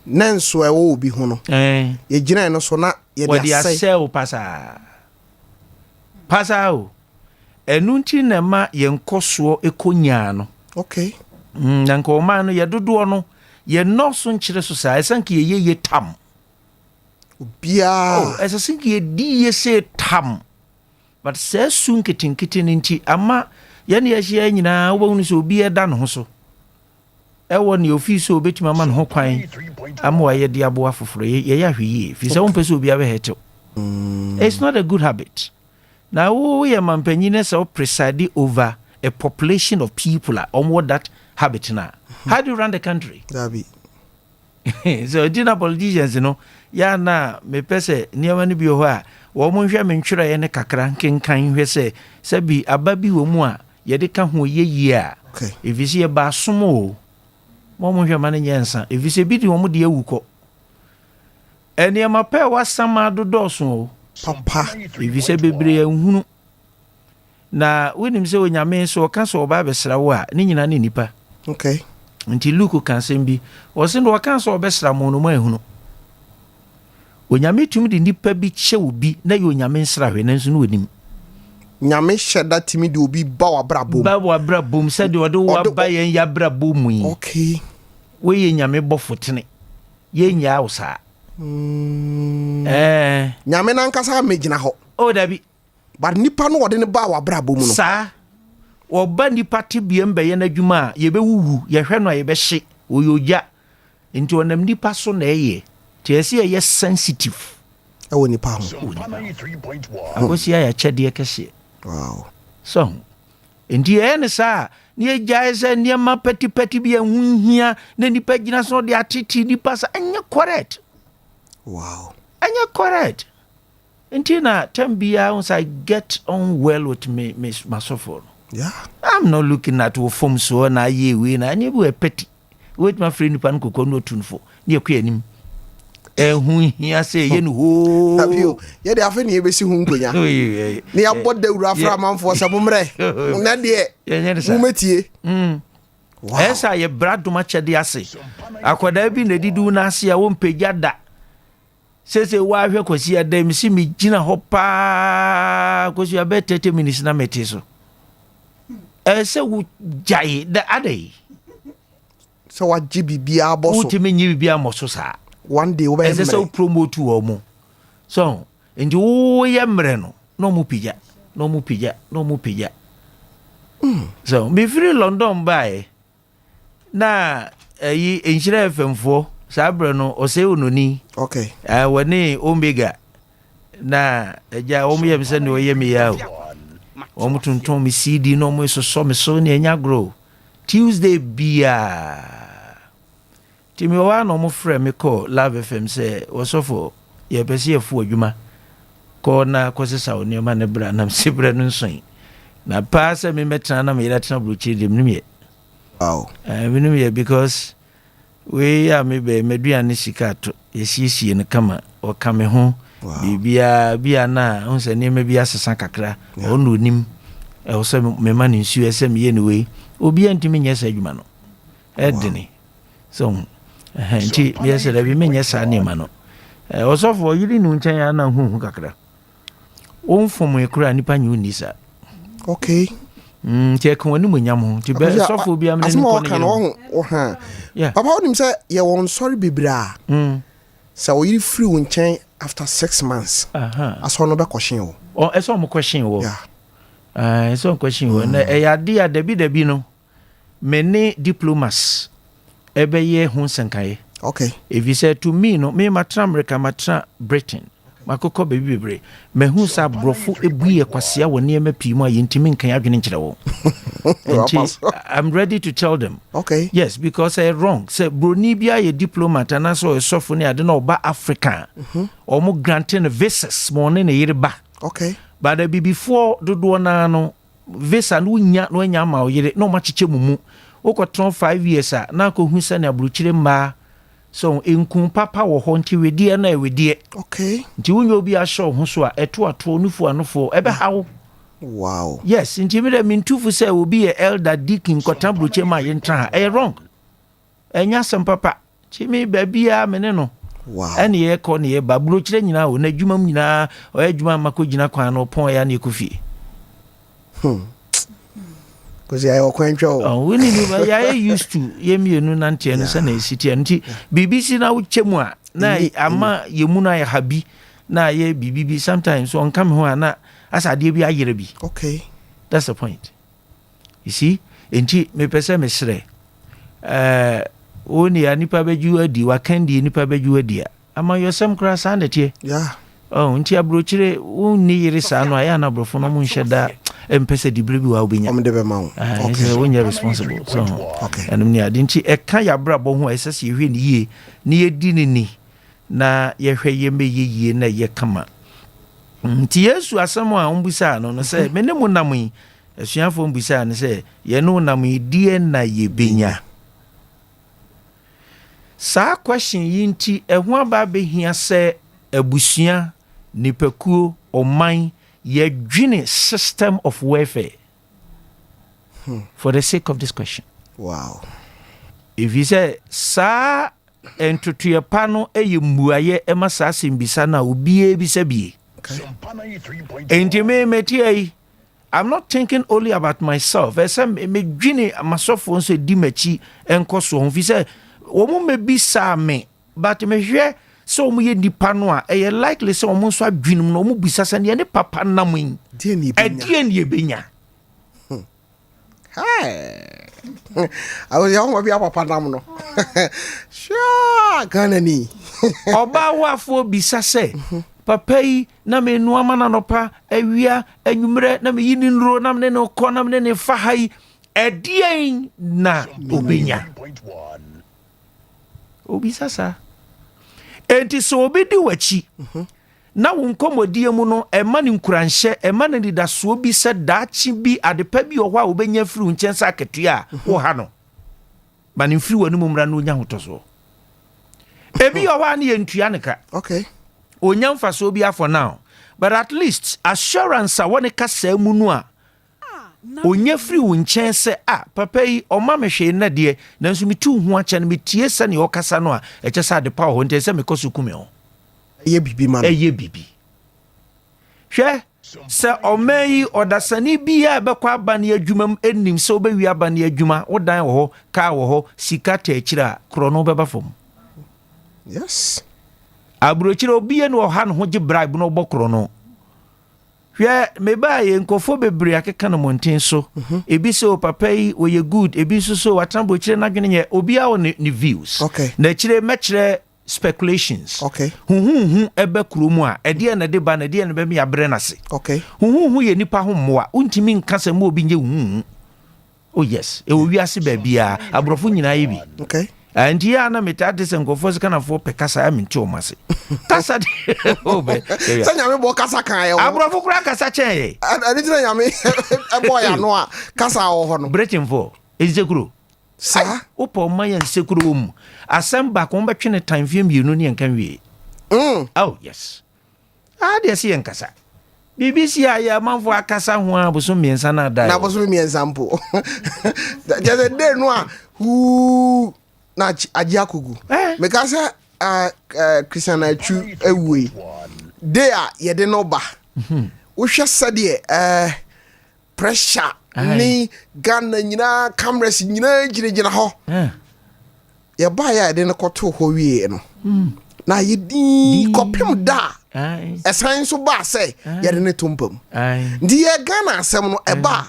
nanso ewo obi hu no ye gina no so na ye de ase o pasa o enunti na ma ye nkoso ekonya no okay na nko ma no ye dodo no ye no so nkyere so sa esanke ye tam bia esa sinki ye di ye se tam but se sun kitinkiti nti ama ye ne ye hia nyina wo hu so obi eda no so e wo ne office obetima ma no ho kwan ama wa ye di abo afoforo ye ya hwie fi se won pese obi abe hetew it's not a good habit now wo ye mampanyine se preside over a population of people on that habit na how do you run the country Dabi. So dinner politicians ya na me pese niama ni bi ho a wo mo hwe me ntwera ye ne kakra kenkan hwe se bi ababi wo mu a ye de ka ho yeyi a evisi ye ba somo mo mo hwe ma ne nyensa evisi bi di wo mu de awuko eniama pe wasama dodoso papa evisi bebre ehunu na wenim se onyame so ka so ba besra wo a ni nyina ne nipa okay nti Luke kan sembi wo se ndo kan so besra mo no ma ehunu onyame tumi de nipa bi che obi na ye onyame nsra hwe nanso no onim nyame hyeda timi de obi ba wa brabom se de ode wa ba yen ya brabom yi okay we ye nyame bofotene ye nya usa nyame na nkasa megina ho o dabi but nipa no ode ne ba wa brabom no sa oba nipa tibiem be ye na dwuma ye be wuwu ye hwe no ye be hye oyoja nti onam nipa so na eye tiesi ye sensitive ewo nipa ho akosi ya chede kese wow so nti ene sa ni ejaise ni ma peti bi ehunhia na nipa gina so de atiti nipa sa anya correct wow anya correct nti na tambia once I get on well with me myself. Yeah, I'm not looking at wo form so na ye we na anya bu peti wait my friend pan kokko no tunfo ne akwa anim hu hia se ye no ho abio ye de afa ne ye besi hu nkonya ne ya bodda wura fra manfo sabumre na de mu metie wow esa ye braduma chede ase akoda bi na didu na ase a wo mpegya da sese wa hwe kosi adam si mi gina ho pa kosi abe 30 minutes na meti so ese wu jai da adai so wa bibia boso utime nyi bibia moso sa one day we ese so promote wo mo so ndi wo ye mre no mu pija so me free London by na yi enhira femfo sabre no ose ononi okay woni omega na eja wo ye mse ne wo ye me ya o mu tuntum mi CD no mo so me so ne nya grow Tuesday bia timi wa no mo frɛ me call Love FM say osofo ye pese ye fu adwuma ko na ko sesa oni ma ne bra na sibre no nson na pass me metra na me yira tena brochi dem nim wow me nim ye because we ya me be meduane sikato ye siesie ne kama o kame ho bibia na onse ne me bia sesa kakra onu nim e o se me ma ne nsu ese me ye ne we obi antimi nya sa adwuma no edini so nti me se da bi me nya sa ne ma no osofo yiri nu nchen ya na hu kakra o mfom ekura nipa nyu ni sa okay nti ekon wani munyam ho nti be osofo bi am ne ko ne yeah papa onim say ye won sorry bibra so o yiri free nchen after 6 months aso no be question wo o eso mo question wo eso question wo na ya dabi no many diplomas ebe ye hu senkaye Okay. If you say to me, no, me matra America, matra Britain. Makoko baby bebre. Mehu sa brofo ebuye kwasia wo niema pii mu ayentimi nkan adwene nkyere wo. I'm ready to tell them. Okay. Yes, because I wrong. Say broni bia ye diplomat and so sofo ne ade na oba Africa. Omo granting visas mo ne yire Okay. But there be before dodo na no visa no nya ma oyire no ma chiche mumu. Okotron 5 years na ko hu se na abrochire mba. So enkun papa wo ho nti wedie na wedie. Okay. Nti wonyo obi a show ho so a eto ato nufu anofo ebe hawo. Wow. Yes, nti me de mintufu say obi e elder deacon kotan broche ma yentra e wrong. Enya sem papa. Chi me babia me ne no. Wow. Ene ye ko ne ye ba brochire nyina wo na adwumam nyina o adwuma makogina kwan no pon ya na ekofi. Because I okwancho. Oh, we need to ya used to yemienu nante no se na esiti nti BBC na wuchemu a na ama yemu na ya habi na ye bibibi sometimes on come ho na asade bi ayere bi. Okay. That's the point. You see? Nti me pese me sre. Oni ya nipa beju adi wa kandi nipa beju adi. Ama yosem kra sandetie. Yeah. Oh, nti abrochire wonni yere sa no aya na brofo no mu nheda empese di brebi wa obinya. Omdebe ma. Okay, when you're responsible. So, okay. And me adinti e kan ya brabo ho esese ye hwe ni ye ni edi ni na ye hwe ye me ye na ye kama. Nti Yesu asemo a ombusa no no say Menim nam yi asuafo ombusa no say ye no nam yi die na ye benya. Sa question yi nti ehun aba behia say abusua nipakuo oman ye dwene system of warfare for the sake of this question. Wow. If you say sa entutuye pano mbuaye ema sa simbisa na ubie bisa bie. Enti I'm not thinking only about myself. Esem me dwene amasofo nso di machi enko so ho fi say wo me bisa me but me hwe so mu ye nipa no a e likely so mo nso adwinum no mo bisa sa ne papa namun die ni benya. Hey. I was young be papa nam no. Sure, Ganani. Oba wafo bisa se papa yi na me nu ama na nopa awia anwumre na me yini nro na me ne ko na me ne fa hai edien na obenya. Obisa sa enti so obi di wachi na wo nkomodie mu no ema ne nkuranhye ema ne didaso bi se daachi bi adepa bi ohwa obenya firi nkyensa aketua wo ha no ba ne firi wanu mumra no nya hotoso ebi ohwa ne yentua neka. Okay. Onya mfaso bi afọ now but at least assurance a woni kasa mu no a onya firi wo nkyɛn sɛ papa yi ɔma me hwee na de nanso me tu ho akyɛ no me tie sɛ ne ɔkasa no a ɛkyɛ sɛ ade pa ho ntɛ sɛ me kɔ so kume ho ɛyɛ bibi ma ɛyɛ bibi hwɛ sɛ ɔma yi ɔdasani bi a bɛkɔ aba ne adwuma m enim sɛ obɛwi aba ne adwuma wodan wɔ hɔ kaa wɔ hɔ sika ta akyire a korɔ no bɛba fam. Yes. Abrochire obi ne ɔha no ho gye bribe no ɔbɔ korɔ no. Hwɛ me ba ye nkofo bebre akeka no monten so ebi se o papa yi o ye good ebi so watambo kire na dwene ye obi a ne views. Okay. Na kire mekire speculations. Okay. Hu ebe kuromu a ede na de ba na de na be me abre na se. Okay. Hu ye nipa ho mmoa untimi nka se mo obi nye hu. Oh yes, e o wiase ba bia abrofo nyina ye bi. Okay. And ya na metade se nkofo se kana fo pekasa ya minti o mase. Kasa de obe. Sa nyame bo kasa kan ye. Abrofo kura kasa chen ye. Ani tira nyame e bo ya no a kasa wo ho no. Breaking for ezekuro. Sa Opo man ya nsekuro mu. Asem ba ko mbetwe ne time fie mienu ne nkan wie. Oh yes. De se yankasa. BBC ya manfo akasa ho aboso miensa na dai. Na aboso miensa mpo. Just a day no a hu na ajiakugu meka se Christian Achu ewe dey a ye de no ba wo hwe sade pressure ni Ghana nyina cameras nyina giregyina ho ye ba ya de no koto ho wie no na ye di kopem da esan so ba se ye de ne tompam ndi ye Ghana asem no eba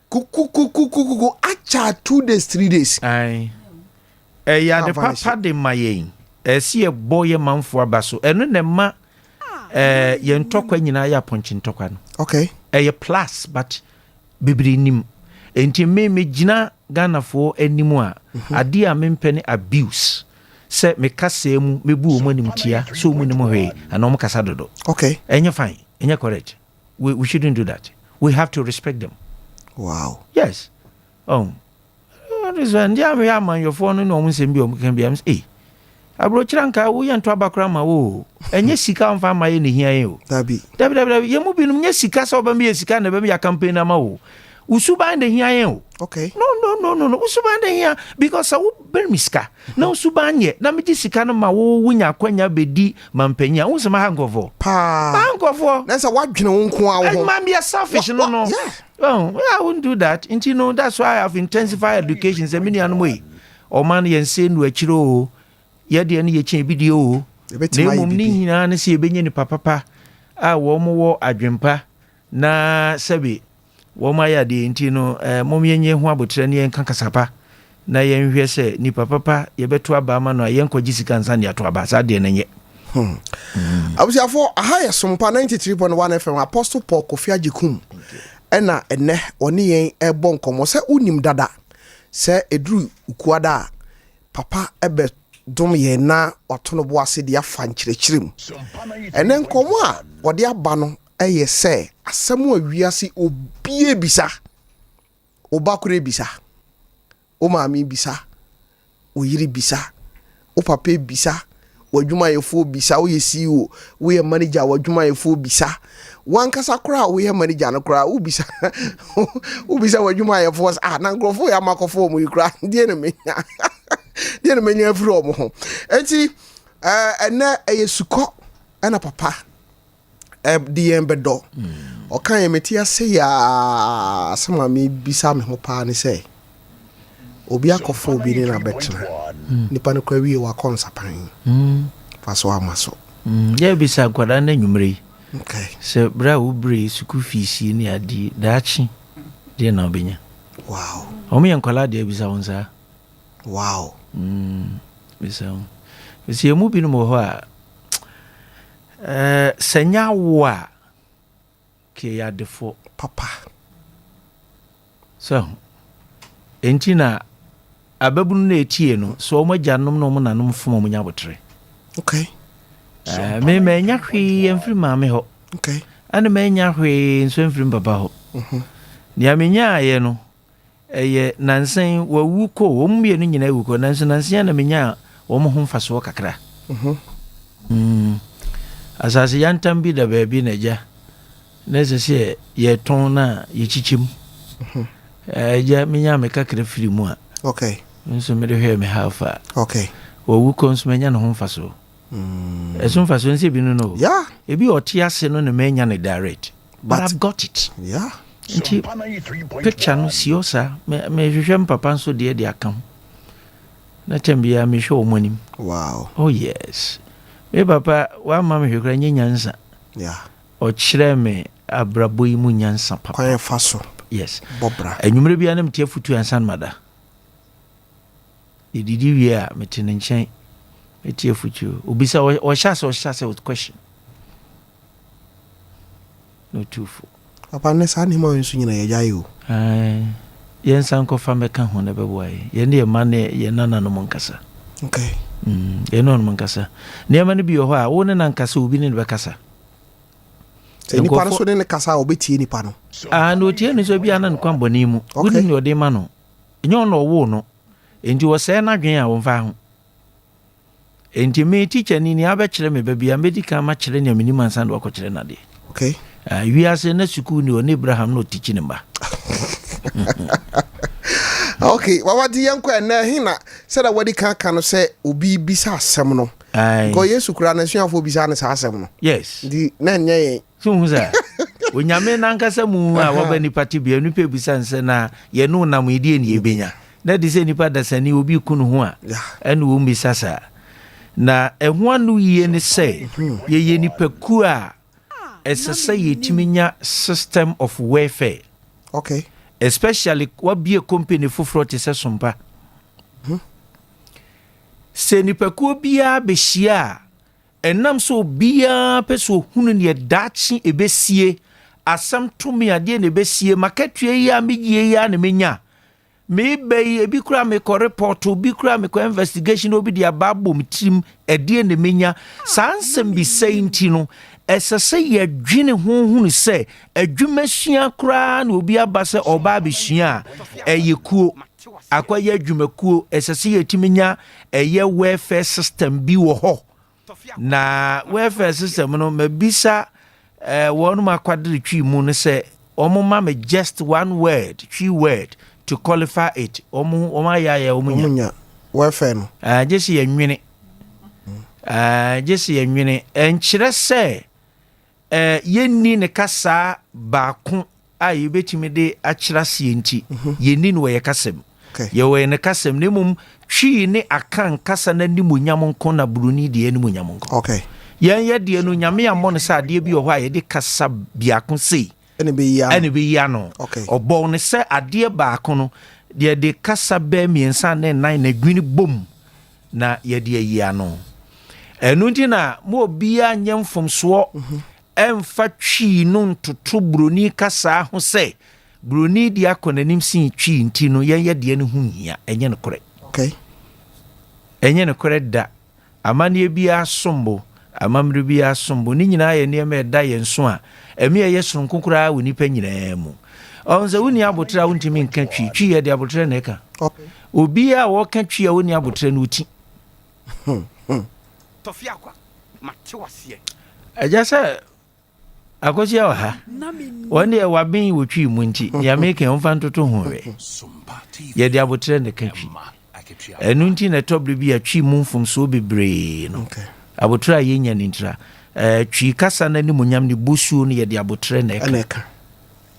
kuku acha 2 days 3 days ya de papa de mayen esi e boye manfo abaso eno ne ma ye ntokwa nyina ya ponchi ntokwa no okay ye plus but bibiri nim enti me gina Ganafo animu a ade a mempene abuse se me kasa mu mebu omo anim tia so mu nim hwe ana omo kasa dodo okay enye fine enye correct we shouldn't do that. We have to respect them. Wow. Yes. This one dia me man your phone no omo sem bi omo kan bi am say abro chiranka wo ye nto abakra ma wo enye sika mfa ma ye ne hia ye o dabi ye mu bi no nye sika so ba me ye sika na ba me ya campaign na ma wo usuba nde hia ye o okay no usuba nde hia because wo ber miska na usuba nye na me sika no ma wo wunya kwanya bedi mampanya wo sema hankofo hankofo na say wadwene wo nko a wo man be selfish no I wouldn't do that. And you know that's why I've intensified education se many anway o man yen se nu akiro ye de ne ye chen video na mum ni hina na se benye ni papa a wo mo wo adwempa na sebe wo ma ya de nti no mom yenye ho abotre ne yen kankasapa na yen hwe se ni papa ye beto aba ma no yen kwaji sika nsa ne ato aba sa de na nye abusiafo ahaya Sompa 93.1 FM Apostle Paul Kofiagikum ena ene oni yen ebo nkomo se unim dada se edru ukuada papa ebe dom ye na watono bo ase de afa nkyerechirem ene nkomo a wode aba no eye se asemu awiase obie bisa obakure bisa o maami bisa o yiri bisa o papa bisa wadwuma yefo bisa wo CEO wo ye manager wadwuma yefo bisa wankasa kura wo ye manager no kura wo bisa wadwuma yefo na nkrofo ya makofo mu kura die ne menya firi omo ho enti ene eyesuko ana papa die embedo o kan ye meti ase ya sama mi bisa me ho pa ne se obi akofo obi ni na betra nipa no kwa wie wa konsapan faso amaso ya bisa kwada na nwumre okay se bra ubri school fees ni adi dachi de na obenya wow omo yankwala de bisa wonsa wow bisa bisi mu bi no mo ho a senya wa ke ya defo papa so entina ababunu na etie no so mo gyanom no mo nanom fom mo nyabotre okay me nya hwe emfiri maame ho okay ana me nya hwe nso emfiri baba ho ni amenya aye no eye nansen wawu ko wo mmie no nyina wu ko nansen na menya wo mo ho mfaso kakra asase yantam bi da baabi na ja na sese ye ton na ye chichim ja menya me kakra firi mu a okay nso me de hwe me hafa okay wawu ko nso menya no ho mfaso esun faso nse bi no yeah ebi oti ase no ne menya ne direct but I've got it yeah nti picture no siosa me hwehwem papa nso de akam na tembia me hwe omonim wow oh yes me papa wa ma me hwekra nyansa yeah o kire me abrabo yi mu nyansa papa kwa faso yes bobra enwumre bia na mtie futu ansan mada edidi wi a metene nchen etie futu obisa o shase with question no tufu papa ne sa ni ma nsu nyina ye jayo yen san ko fa meka ho na beboy ye ne ma ne ye nana no monkasa okay ye no monkasa ne ma ne bi ho a wo ne nankasa obi ne be kasa ni pa no so ne kasa obetie ni pa no no tie no so bi anan kwa mboni mu woni ne ode ma no enyo no wo no enti wo se na dwen a wo mfa ho enti me teacher ni abekire me babia medical ma kire ne Menim ansan do akokire na de okay wi ase na school ni oni Abraham no teach ni mba okay wawadi yanko na hina said that wadi kan no say obi bisa asem no ko Yesu kura na suafo bisa na asem no yes di na nya ye so huza onyame na nkasa mu a woba ni pati bia ni pe bisa nse na ye no na mu die ni ebenya na di se ni pa da sani obi kunu ho a ene wo mbisa sa na ehwa no ye ni say ye ni peku a esese yetiminya system of warfare okay especially what be a company for fraud is Sompa se nipakuo biya behia enam so biya peso hunu ne dachi ebesie asam tumi ade ne besie makatue ya megie ya ne menya me be ebi kura me ko report obi kura me ko investigation obi dia babom trim ade ne menya sansem bi senti no esese ye dwene honhunu se adwumasua kura na obi aba se oba abesua eyekuo akwaye adwumakuo esese ye timinya eye welfare system bi wo ho na welfare system no mabisa wonu makwadire twi mu no se omo ma me just one word twi word to qualify it omo ya omunya welfare no jesi ye nwene jesi ye nwene enkyere se yenni ne kasa baako a yebetimi de akyera sienti yenni no ye kasem ye we ne kasem ne mum twi ne akan kasa na ni munyam nko na bruni de ni munyam nko okay yen ye de no nyame amon sa de bi ho a ye de kasa biako sei ene be ya no obo ne se ade baako no de kasa ba miensa ne nan na gwini bom na ye de ya no enu nti na mo bia nyemfom so emfa twi no ntoto broni kasa ho se broni di akonanim sin twi nti no ye de ne hu hia enye ne kore okay enye ne kore da amane bia sombo amamre bia sombo ni nyina ye ne me da ye nso a emi ye sonkokura woni pa nyina mu onze woni abotra wontimi nka twi ye de abotra ne ka obi a wo ka twi a woni abotra no ti Tofiakwa matewase ajasa akosi ya ha woni e wabin wo twi mu nti ya make enfa ntoto ho we ye de abotra ne ka twi enu nti na tobre bi a twi mu mfom so bebre no abotra ye nya ni ntra twi kasa na ni munyam ni busu no ye de abotra ne ka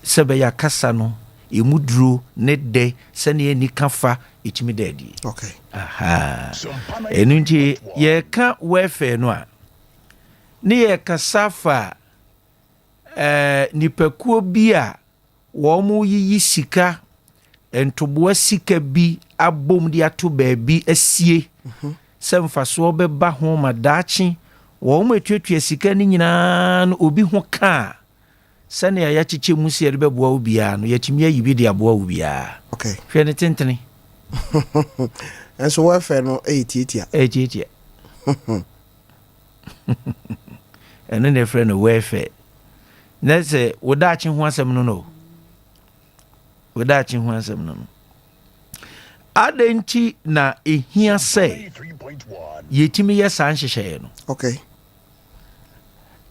sebe ya kasa no emuduro ne de sene ni kafa itimi dadi okay aha enu nti ye ka welfare no a ne ye kasafa nipakuo bi a wo mu yiyi sika entoboa sika bi abom di ato baabi asie semfaso beba ho madachi wo mu etuatua sika ni nyina no obi ho ka sane ya chiche musi erbe boa obia no yatimi ayi bi de aboa obia okay hwe ne tentene enso welfare no etietia ene ne frɛ no welfare na se wodachi ho asɛm no no wodachi ho asɛm no no adenti na ehia sɛ yetimi yɛ san hyehyɛ no okay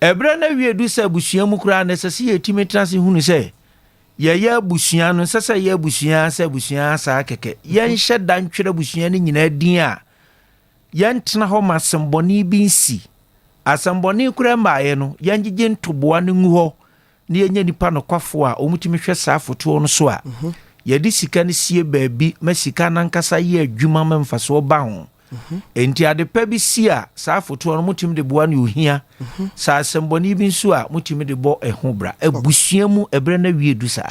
ebra na wie du sɛ busua mu kura na sɛ yetimi transi hunu sɛ ye busua no sɛ ye busua sɛ busua sa keke yen hye dan twere busua ni nyina din a yen tena ho masemboni bi nsi asemboni kura mbaaye no yen gige ntoboa ne ngu ho ne yenya nipa no kwafo a omutimi hwe sa foto no so a ye di sika ne sie baabi ma sika nankasa ye adwuma memfaso ba ho enti ade pa bi si a sa foto no mutimi de boa ne ohia sa asemboni bi nso a mutimi de bo eho bra abusua mu ebre na wie du sa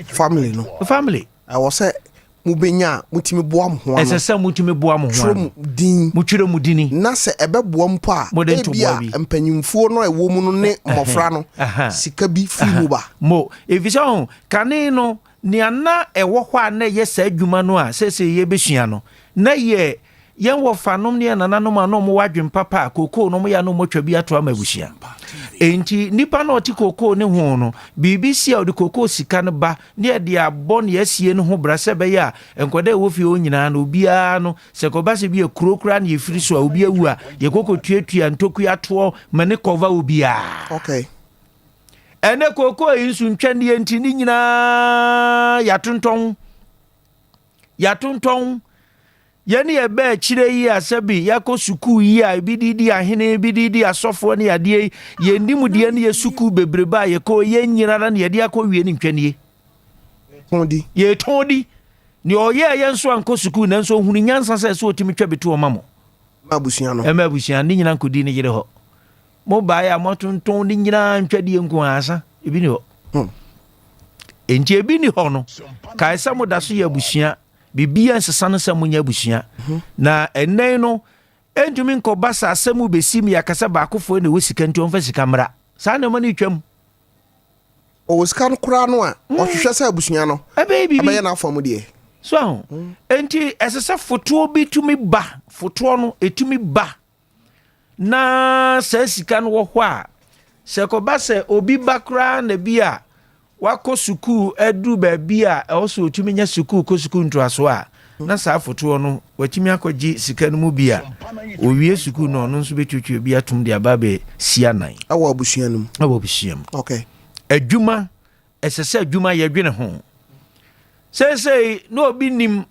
family no family I was say mubenya mutimi boa mo ho ese se mutimi boa mo ho din mutwire mu dini na se ebe boa mpo a ebia empanyimfuo no ewo mu no ne mofra no sika bi fi mu ba mo evisa ho kane no ni ana ewo hɔ a na ye sa adwuma no a sese ye besua no na ye yen wo fanom ne nananom a no mo wadwen papa koko no mo ya no mo twa bi ato amabusia enti nipa na oti koko ne ho no BBC a odi koko sika no ba ne de abɔ ne asie no ho bra se be ya enkwada wo fi o nyina no obia no se ko ba se bi ekurokura ne yefiri so a obi awu a ye koko tuatua ntoku ato mane cover obia okay ene koko yinsu ntwande enti ni nyina yatonton yani ebe chire yi asabi yako suku yi a bididi ahene bididi asofo ne ade ye ndimu de ne ye suku bebreba ye ko ye nyirara ne ye de akɔ wie ne ntwanie tondi ye tondi ni oye ye nso anko suku na nso hunu nyansa sɛ so otimi twa betu o mamo mabusia no mabusia ne nyina nkodi ne yire hɔ mo ba ya motonton ne nyina ntwade nko asa ebi ni hɔ enti ebi ni hɔ no kai sa mo da so ye abusia bibia nsesa no sɛ munya abusua na ɛnɛn no entumi nkɔba sa asɛmu besim yakasa baakofo na wosika nti ɔmfa sika mra saa na mani twam o sika no kura no a ɔhwehwɛ sɛ abusua no ɛbɛyɛ na afɔm de so enti ɛsɛ foto bi tumi ba foto no etumi ba na sɛ sika no wɔ hɔ a sɛ kɔba sɛ obi bakra na bi a wako suku edu baabi a also otumi nya suku ko suku ntoaso a na saa foto no watumi akɔgye sika no mu bi a owie suku no no nso betwetwe bi atum de ababe sianan awo abusua no awo abusua okay adwuma ɛsɛ adwuma yɛ dwene ho sɛ no obi nim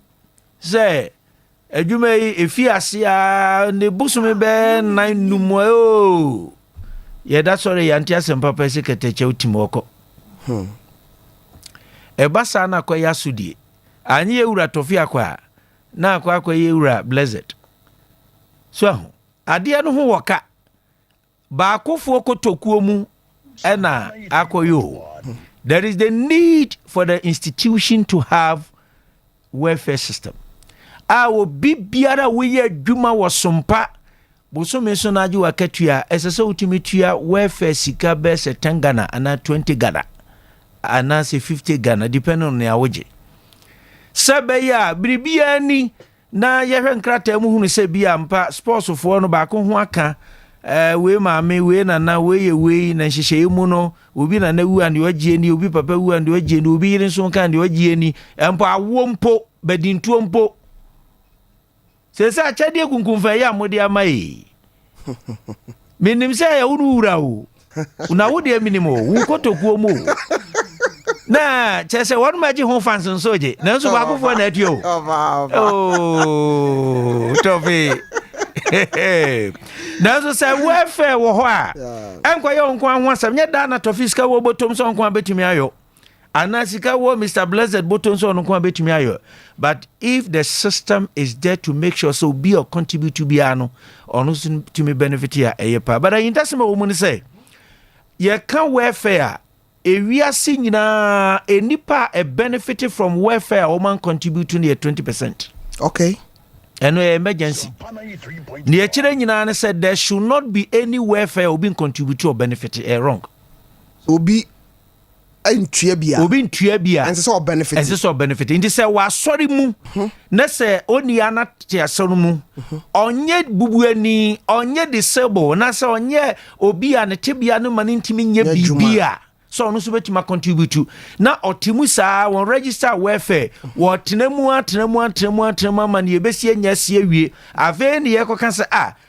sɛ adwuma yi efi ase a ne busumi bɛ nan numo o yɛda sɔre yɛnte asɛm papa sɛ kɛtɛkyɛ utimɔkɔ eba saa na akɔ yasudie anyi ewura Tofiakwa na akɔ ewura blessed so ade no ho wɔka baakofo kotokuo mu ɛna akɔyo there is the need for the institution to have welfare system obi biara woyɛ adwuma wɔ Sompa bosome so na agye wakatua ɛsɛ sɛ wotumi tua welfare sika bɛ sɛ 10 Ghana ana 20 Ghana ana say 50 Ghana depending on your wages. Sabeya bribia ni na yehwe nkrata mu hunu se bia mpa sports fo no ba ko ho aka we maame we na we ye we na hyehyɛ mu no obi na wu ande wagie ni obi papa wu ande wagie ni obi yire nso kan ande wagie ni mpa awo mpo badintuo mpo se sa kyade kunkunfa ya mode amai menim se ya wuru wura o una wo de minimo wo kotokuo mu na chese won maji ho fans nso je na nso ba kofo na atio oh Tofi na nso say welfare wo ho a enkoye onko anho asam nye da na Tofi sika wo botom so onko abetumi ayo ana sika wo Mr Blessed botom so onko abetumi ayo but if the system is there to make sure so be or contribute to be ano ono to me benefit here eyepa but I intasema wo mu ni say ye kan welfare ewiase nyina enipa benefited from welfare o man contribute to near 20%. Okay. And emergency. Near chire nyina said there should not be any welfare or being contribute to or benefit wrong. Obi ntua bia. And so benefit. And so benefit. Indi say wa sorry mu. Na say oni ana te asono mu. Onye bubuani, onye disable, na say onye obi ane tebia no mani ntimi nya bibia. So no so betima contribute to na otimu saa won register welfare wo tenemu ma ne ebesi anya se awie ave ne ye koka se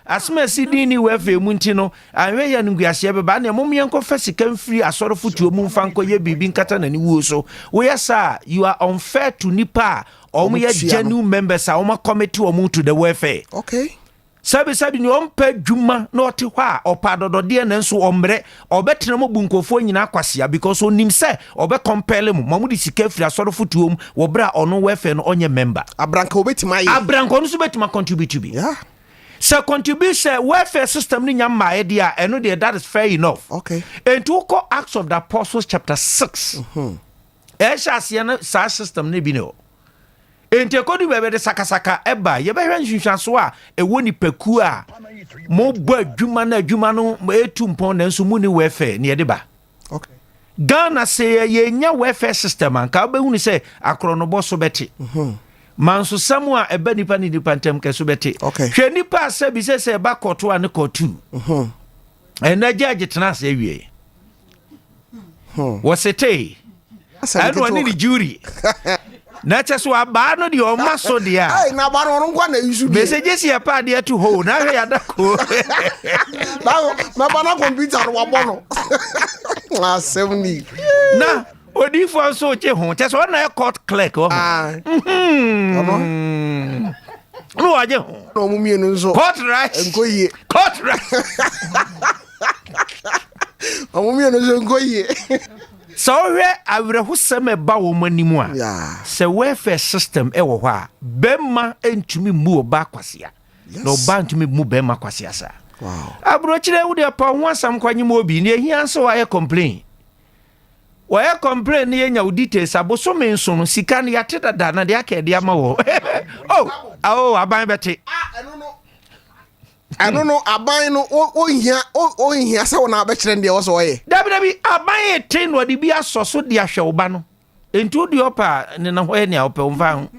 asema sidi ni welfare mu nti no anwe ya nguase beba na mom yenko fa sika mfiri asoro fotuo mu mfa nko ye bibi nkata na ni wuo so we yesa you are unfair to nipa omo ye genuine members a omo committee omo to the welfare. Okay. Sabi ni ompa dwuma na ote hɔ a opa dodode na nso omre obetena mo bunkofo nyina kwasea because onim se obe compel mu mamudi sika firi asoro fotuo mu wo bra ono welfare no onye member abranka obetima ye abranka no so betima contribute bi yeah so contribution welfare system ni nyama e dia eno de that is fair enough. Okay. And to call Acts of the Apostles chapter 6 eshase na sa system ne bi no ente kodu bebe de sakasaka eba ye behwe nhwehwaso a ewo ni paku a mo bo adwuma na adwuma no etu mpon na nso mu ni welfare ne de ba. Okay. Ghana say ye nya welfare system an ka behunu say akro no boso beti manso samu a eba nipa ni nipa ntem ke so beti hwe nipa asabi se ba koto a ne kotu ena judge tena se wie wasete anu ani ni jury na cheso aba no de o maso de a ai na ba no nkwa na isu bi message si apa de to ho na hwe ya dako na ba na computer wa bono na 70 na odi fo so che ho cheso na court clerk o no waje ho no mu mienu nso court right enkoyie court right mu mienu nso enkoyie so we awreho sem ba wo manimu a se welfare system e wo ho a bemma entumi mu oba kwasea no ba entumi mu bemma kwasea sa wow abro kire wo de pa ho asam kwanyem obi ne ehia so wa ye complain Why complain nya udite sabo so me nso no sika no yate dada na de aka de ama wo. Oh, aban beti. I don't know aban no o hia se wona abekere de wo so ye. Dabi aban e tin wo de bi asoso de ahwe wo ba no. Enti di opa ne na ho ye ne opa mfa ho.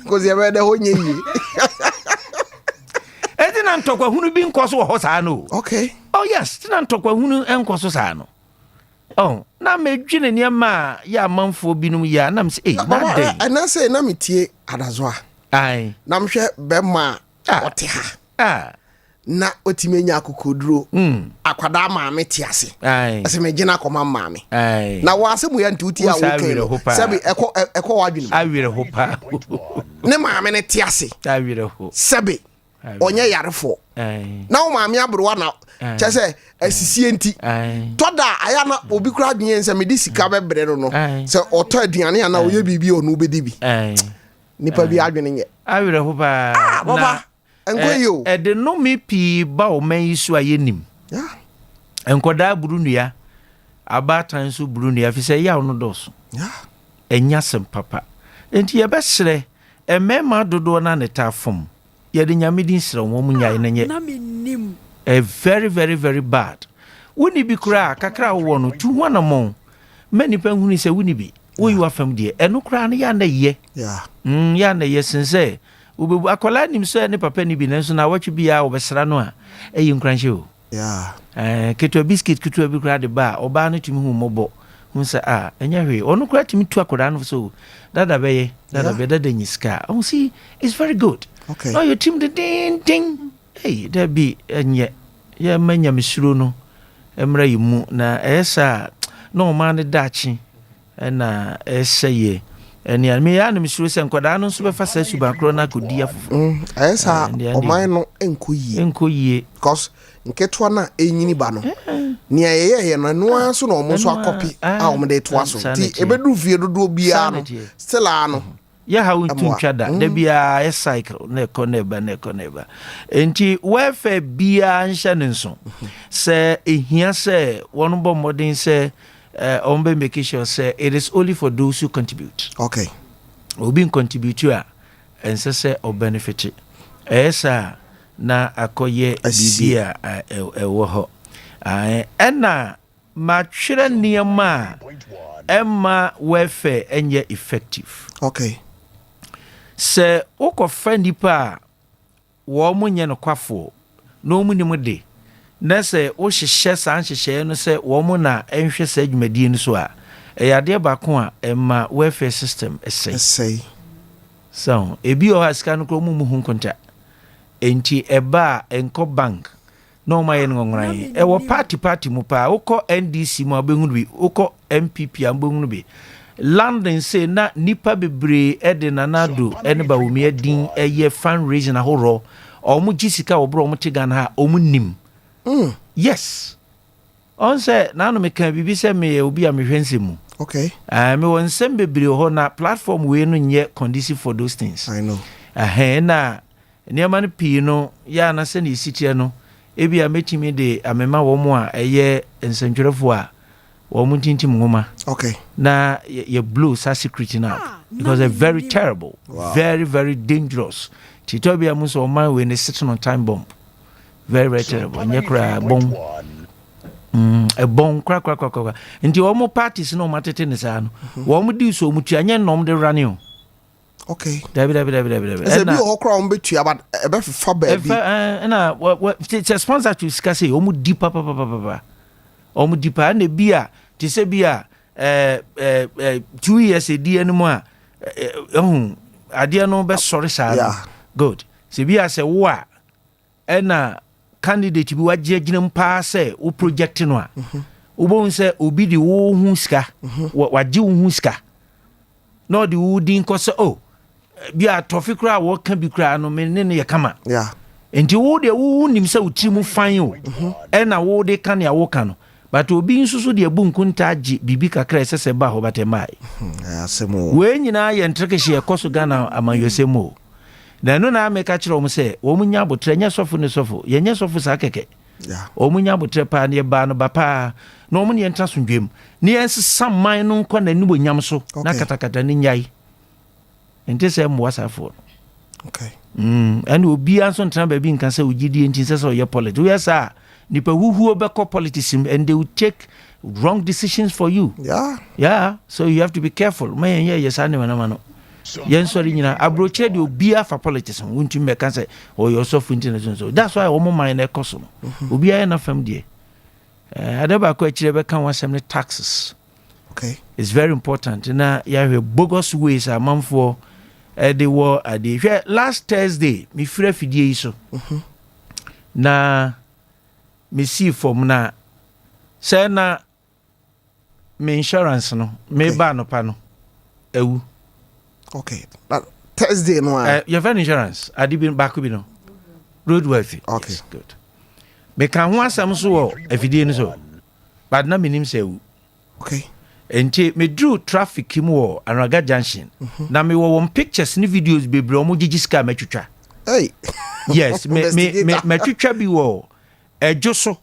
Kozi ebe de ho nyi. Edi na ntokwa hunu bi nkoso ho saa no. Okay. Oh yes, ti na ntokwa hunu enkoso saa no. Oh, na medwene niam ya manfo binum ya na mse na dey. Na say na metie adazo a. Ai. Na mhwe be ma ote ha. Na otimenya akokoduro. Akwada maame ti ase. Ai. Ase me gina koma maame. Ai. Na wa ase mu ya ntuti a wo ke. Sebi eko wadwene. Awire hopa. Ne maame ne ti ase. Awire ho. Sebi onye yarefo. Na wo maame abrowa na chese asisie nti. Toda aya na obi kura dwen se me di sika bebre no. Se oto aduane ana oye bibi onu bedi bi. Nipa bi adwene nye. Awire hopa. Baba. Enkoyo. De no me pi ba o man isu ayenim. Yeah. Enkoda burunua. Abatan so burunua fi se ya no doso. Yeah. Enya sem papa. Enti ye besre emema dodo na neta fom. Ye de nyamedin sre wo mu nyae na nye. Na menim. Very very very bad. Woni bi kura kakra wo no tu ho na mon. Mani pa hunu se woni bi. Wo yi wafam de. Eno kura na ya na ye. Yeah. Ya na ye sense. Ubebu akola nim so ne papa ni bi nanso na watwe bia obesra no a eyi nkranhye o. Yeah. Keto biscuit keto bi kura de ba oba no timi hu mobo. Hu se enya hwe. Ono kura timi tu akoda no so. Dada beye, dada nyiska. Oh see, it's very good. Okay. No your team the ding. Hey, there be enye. Ya manya misuro no. Emra yimu na esa no man dachi. Na eseye. Eni me ya na misuro se nkoda no so be fa sa suba kro na kodi afofo. Esa o man no enkoyie. Because nketo na enyini ba no. Nia ye no no so no mo so akopi a o me de to aso. Ti ebedu vie dodo bia no. Still ano. Ya ha untwada da bia e cycle na koneba enti wefe bia nhya nenso se ehia se won bo modern se ombe make sure say it is only for those who contribute. Okay. Obi contribute a ense se o benefit esa na akoye bibia ewo ho ena ma twere niema emma wefe enye effective. Okay. Se oko friend pa wo munye no kwafo no munim de na se wo hyehyɛ san hyehyɛ no se wo mu na enhwɛ sa adwumadie no so a eyade ba ko a emma welfare system essay so ebi o haska no kro mu hu konta enti eba enko bank no ma ye ngongran e wo party mu pa wokɔ NDC mu abenhu bi wokɔ MPP abenhu bi London say na nipa bebre ede nanado ene ba wumi adin eye fundraising ahoro omu gisika obro omu tigana ha omu nim. Yes. On say na no me kan bibi se me obi amehwense mu. Okay. Me won sem bebre ho na platform we no nye conducive for those things. I know. Na niam no pi no ya na se na isitie no ebi ametimi de amema wo mu a eye nsentwerefo a wo tintim ngoma. Okay. Na ye blow sa security now because they're very terrible. Wow. Very very dangerous. Titobia muso man when they sitting on time bomb. Very very terrible. Nyekra bomb. A bomb crack. Nti wo mo parties no matete ne sa no. Wo mo di so mutu anye nom de rane. Okay. Dabi. Ese bi o kra on betu about e be fa ba bi. Na it's sponsor to discuss e o mo di papa. O mo di pa na bia ti se bia 2 years edi anu a ade no be sorry sa. Good. Se bia se wo a na candidate bi waje ginam pa se o project no a wo se obi di wo hu ska waje wo hu ska no di wo din ko se bia Tofiakwa wo kan bi kra no me ne ye kama. Yeah. Enti wo de wo nim se wo tiri mu fan o na wo de kan ya wo kan no but obi nsusu de bunkunta agi bibi kakra sese ba ho batemai asemo we nyina ye ntrekehye ekoso Ghana amanyosemo na no na meka kire om se wo munya botre nya sofo ne sofo ye nya sofo sa keke yeah o munya botre pa ne ba no ba pa na omo ne entra so ndwem ne yes sam man no nkwa na ni bonyam so na katakata ne nyai enti se mo wasafo okay and obi anso ntra ba bi nkan se ogidi enti se so ye politics we say nipa huhu obeko politics and they will take wrong decisions for you yeah so you have to be careful man yes ane manamano yen sorry nyina abroche de obia for politics wontu me kan say o your so funti so that's why omo man na ekoso obia na fam de adaba ko akire be kan wasem ne taxes okay it's very important na ya have bogus ways amamfo they were at the last Thursday me free fidie so na me see from na say na me insurance no me ba no pa no ewu okay that Thursday no your van insurance adi bin back bi no roadworthy okay yes, good me kan ho asam so afidie no so but na menim say ewu okay enti me drew traffic mo Anraga junction na me wo pictures ni videos bebre omo gigiska matwitwa hey yes me twitwa bi wo ejoso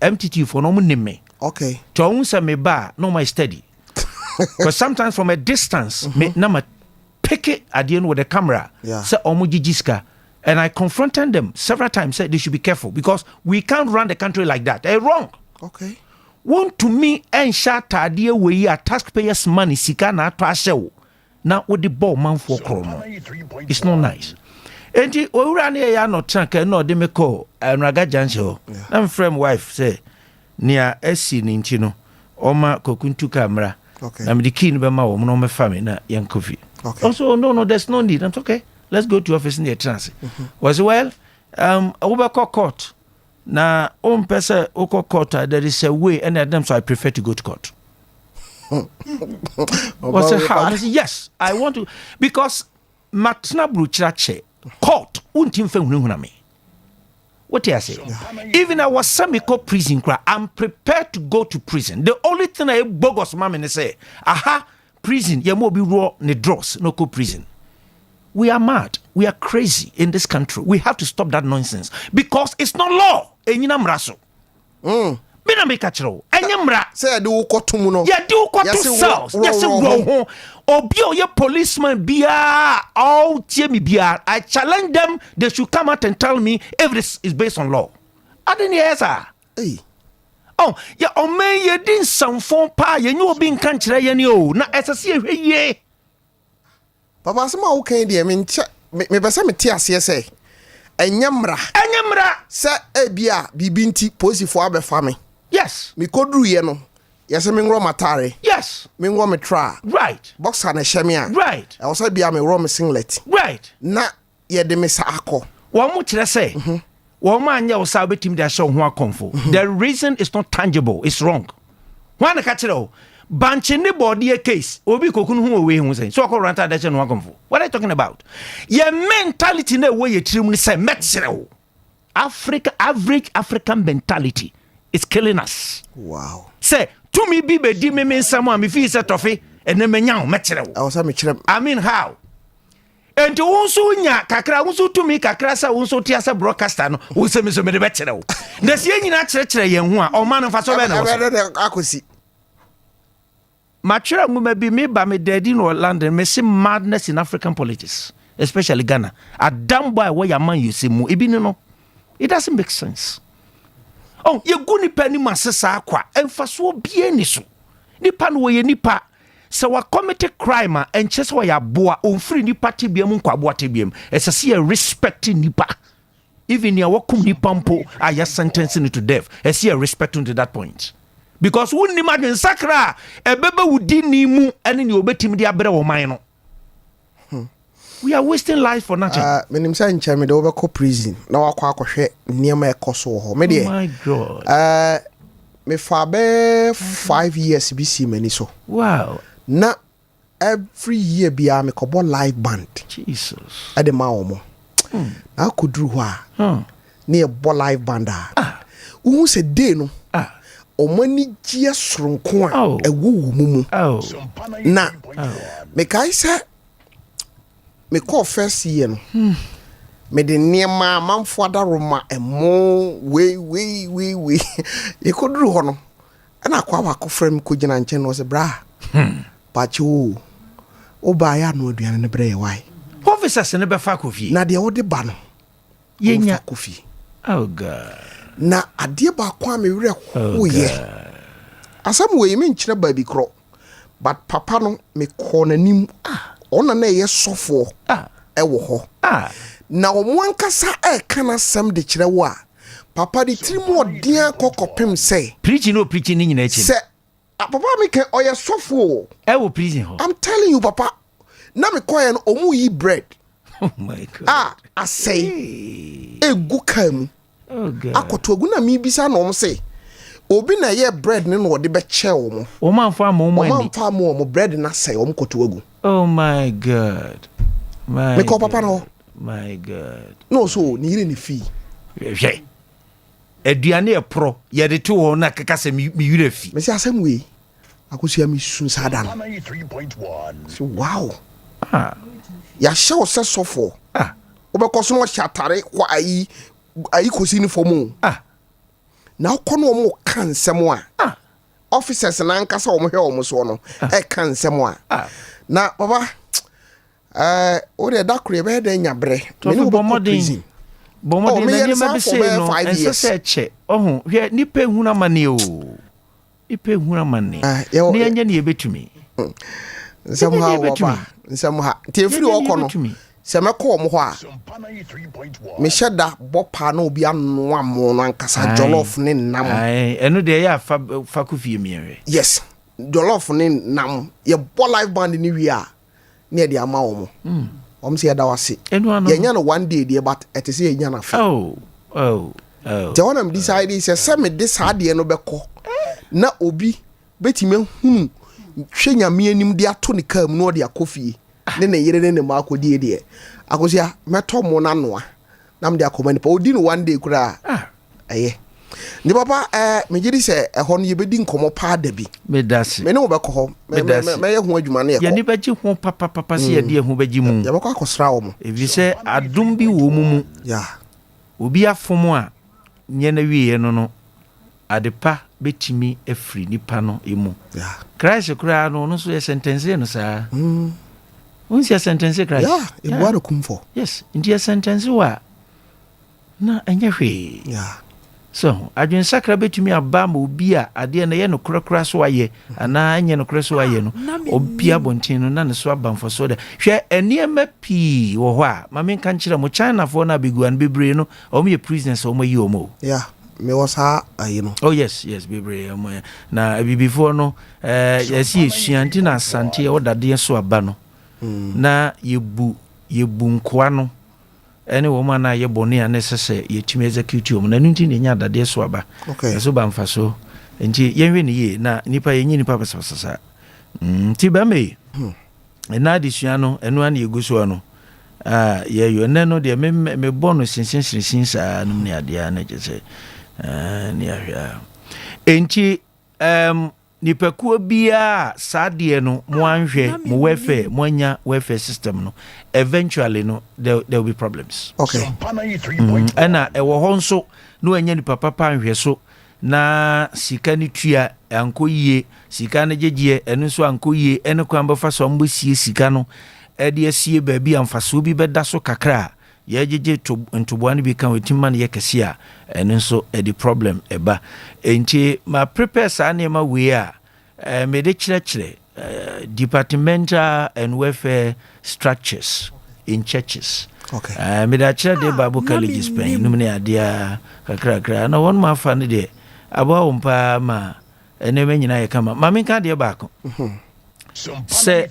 MTT for no mo nimme okay to unsa me ba no my steady because sometimes from a distance me na ma pick it at the end with the camera say omo gigiska and I confronted them several times said they should be careful because we can't run the country like that wrong okay want to me and shot idea we are taxpayers money sika na to ahyew na wo de ball man for krono it's not nice enti owura na ya no tank na de me call Anraga junction na friend wife say nia esi ni nti no oma kokuntu kamera na me the key no be ma wo no me family na yan coffee also no there's no need I'm okay let's go to office in the trance was well over court na pesa oko court there is a way and them so I prefer to go to court what's the how I say, yes I want to because matna bruchrache court untim fe hunhuna me what I say even I was semi-co prison I'm prepared to go to prison the only thing I bogus mama say aha prison ye mo bi raw ne dross no co prison. We are mad. We are crazy in this country. We have to stop that nonsense because it's not law. Enyina mraso. Bina me kachiro. Enyamra. Say do ukotumu no. Yeah, do ukotu cells. Yes, wrong. Obio ye policeman biya. All me biya. I challenge them. They should come out and tell me if this is based on law. I didn't hear sir. Hey. Oh, yeah. Ome ye din sanfon pa. Ye nyo bin kanchira ye ni o. Na esasi ye. Papa sama okay dey me pese me tie ase say enyamra se ebia bibinti posifo abefa me yes me kodru ye no yese me ngro matare yes me ngro me tra right boxer na hye a right e wo say bia me ro me singlet right na ye de me sa akọ wo mo kire say wo ma anya wo sa betim de show ho akonfo the reason is not tangible it's wrong why na ka kire o banche ne body case obi kokunu hu we hu say so ko ranta da che no akonfo what are you talking about your mentality na we yetrim ni say metserew average African mentality is killing us wow say to me bi be di me nsam am fi say tofi ene menya metserew I was me kire I mean how enti wonso nya kakra wonso to me kakra sa wonso tia sa broadcaster no wo se me so me de betserew na sie nyina kire yen ho a o man fa so be na wo akosi Machira nguma bi me ba me daddy in London me see madness in African politics especially Ghana a damn boy where your man you see mu ebi no it doesn't make sense oh ye go nipa ni masesa akwa emfaso bie ni so nipa no ye nipa se wa commit crime and chese wa ya boa on free nipa tebia mu nkwa boa tebia mu esase ye respecting nipa even ya wakum nipa mpo aya sentencing to death ese ye respecting to that point because won ni madwen sakra ebebe wudi ni mu ene ni obetim di abere wo man no we are wasting life for nothing menim say nchame de obekọ prison na wakọ akọhwe niema ekoso ho me de my god me fa be 5 years BC mani so wow na every year bia me kobo live band Jesus ade ma wo mo na kodru ho a na e bo live band wo se day no omani gia soronko a ewo mumu na me kai say me call first year no me de niema manfo adaroma emo we e koduru ho no na akwa akofrem ko gina nche no se bra pacho o ba ya no aduane ne bre ye wai officers ne be fa kofi na de wo de ba no yenya kofi oh god na ade ba kwa me were ho ye asam we me nkyere ba bi kro but papa no me ko nanim ona na ye sofo ewo ho na omwankasa kana sam de kire wo a papa di trimu odian kokopem say preaching ni nyina echi say papa me can oye sofo ewo prison ho I'm telling you papa na me koye no omu yi bread oh my god asay egu kam oh god akoto egu na mi bisa na om say obi na ye bread ne no de be che wo mo o manfa mo mo ani manfa mo bread na say om koto egu oh my god me ko papa no my god no so ni yire ni fi hwe aduane e pro ye de to ho na keka se mi yire fi me say asem we akosia mi sun sada no 93.1 so wow ya show se sofo obekoso no chatare kwa ayi kosi ni fomu na kono mo kan semo officers na nkasa o mo hwe o mo so no e kan semo na baba o de dakure be de nyabre me ni bo prison bomodin na nyema be say no ense se che ohun hwe nipa ehuna mane o nipa ehuna mane ne anya ne ebetumi somehow baba somehow te free o kono se me ko mo ho a me sheda bopa na obi anu amo no ankasa jollof ne nam eno de ya fa kofie miere yes jollof ne nam ye bo live band ni wi a ne de ama wo mo se ya da wase ye nya no one day de but et se ye nya na fa te wona me decide se me de sa de no beko na obi betime hunu hwe nyame anim de ato ne kam no de akofie ne yere ne ma akodi de akosia meto mo na noa na me de akoma ni pa odi no one day kura aye ni papa me gidi se ho no ye bedi nkomo pa da bi me dase me ne wo beko ho me ye ho adwuma ne ye ko ye ni baji ho papa se ye de ho baji mu ye beko akosra wo mo evi se adum bi wo mu ya obi afomo a nye na wiye no adepa betimi afri nipa no emu ya Christ kura no so ye sentence no sa unsi sentence Christ ya e boa kumfo yes ndi sentence wa na anya hwe ya so adwen sakra betumi aba ma obi a ade na ye no kura so aye ana anye no kura so aye no obi abontin no na ne so aba mfo so da hwe eniema pi wo ho a ma men kan kire mo China fo na biguan bebre no o me prisoners o mo yi o mo ya me was ha aye no oh yes bebre o mo na before no yes esuanti na asante o dade so aba no na yebu nkoa no ene wo ma na ye bone ya nesese ye timi execute na nunti ne nya dade so aba so ba mfa so nti yenwe ne ye na nipa yenyi nipa basasa ti ba me na adisua no eno an ye guso no ye yo ne no de me bono sinsin sa no ne ade na jese ne ahia enti nipakuo bia sadie no mo anhwe mo welfare mo anya welfare system no eventually no there will be problems ana ewo ho nso no anya ni papa anhwe so na sika ni tua anko yie sika na jeje eno so anko yie eno kwa mbafa so mbo sie sika no e de asie ba bi amfaso bi beda so kakra ye jeje to ntoboa ni bi kan wetimma na ye kese a eno so e the problem eba enti ma prepare sa na ma we a me de chire departmental and welfare structures in churches me da chire de Bible colleges pen no me adia kakra na won ma fa ne de aba ompa ma ene me nyina ye kama ma me ka de ba ko se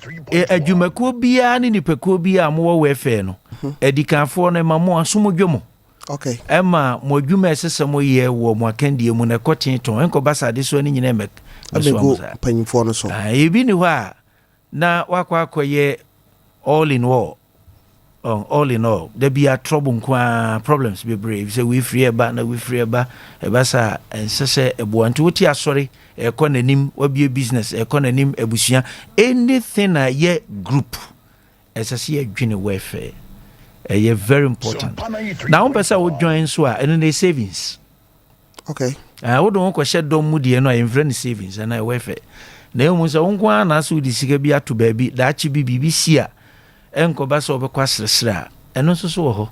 adwumakuo bia ne nipakuo bia mo welfare no edikanfo no ma mo asomodwomo ema mo adwuma esese mo ye wo mo akandie mu na kotin ton enko basade so ni nyina mek abego panyimfo no so ebi ni ho a na wakwa akoye all in all there be a trouble kwa problems be brave so we free eba sa ensese ebuantu oti asori ekonanim wabie business ekonanim ebusua anything a ye group esese ye dwene welfare very important. Now one person would join so and then savings. Okay. I would don't go shed dom mudi and I invent savings and I wefe. Na mu so nkwa na so di sika bia to baabi da chi BBC a enko ba so obekwa sresra eno so so ho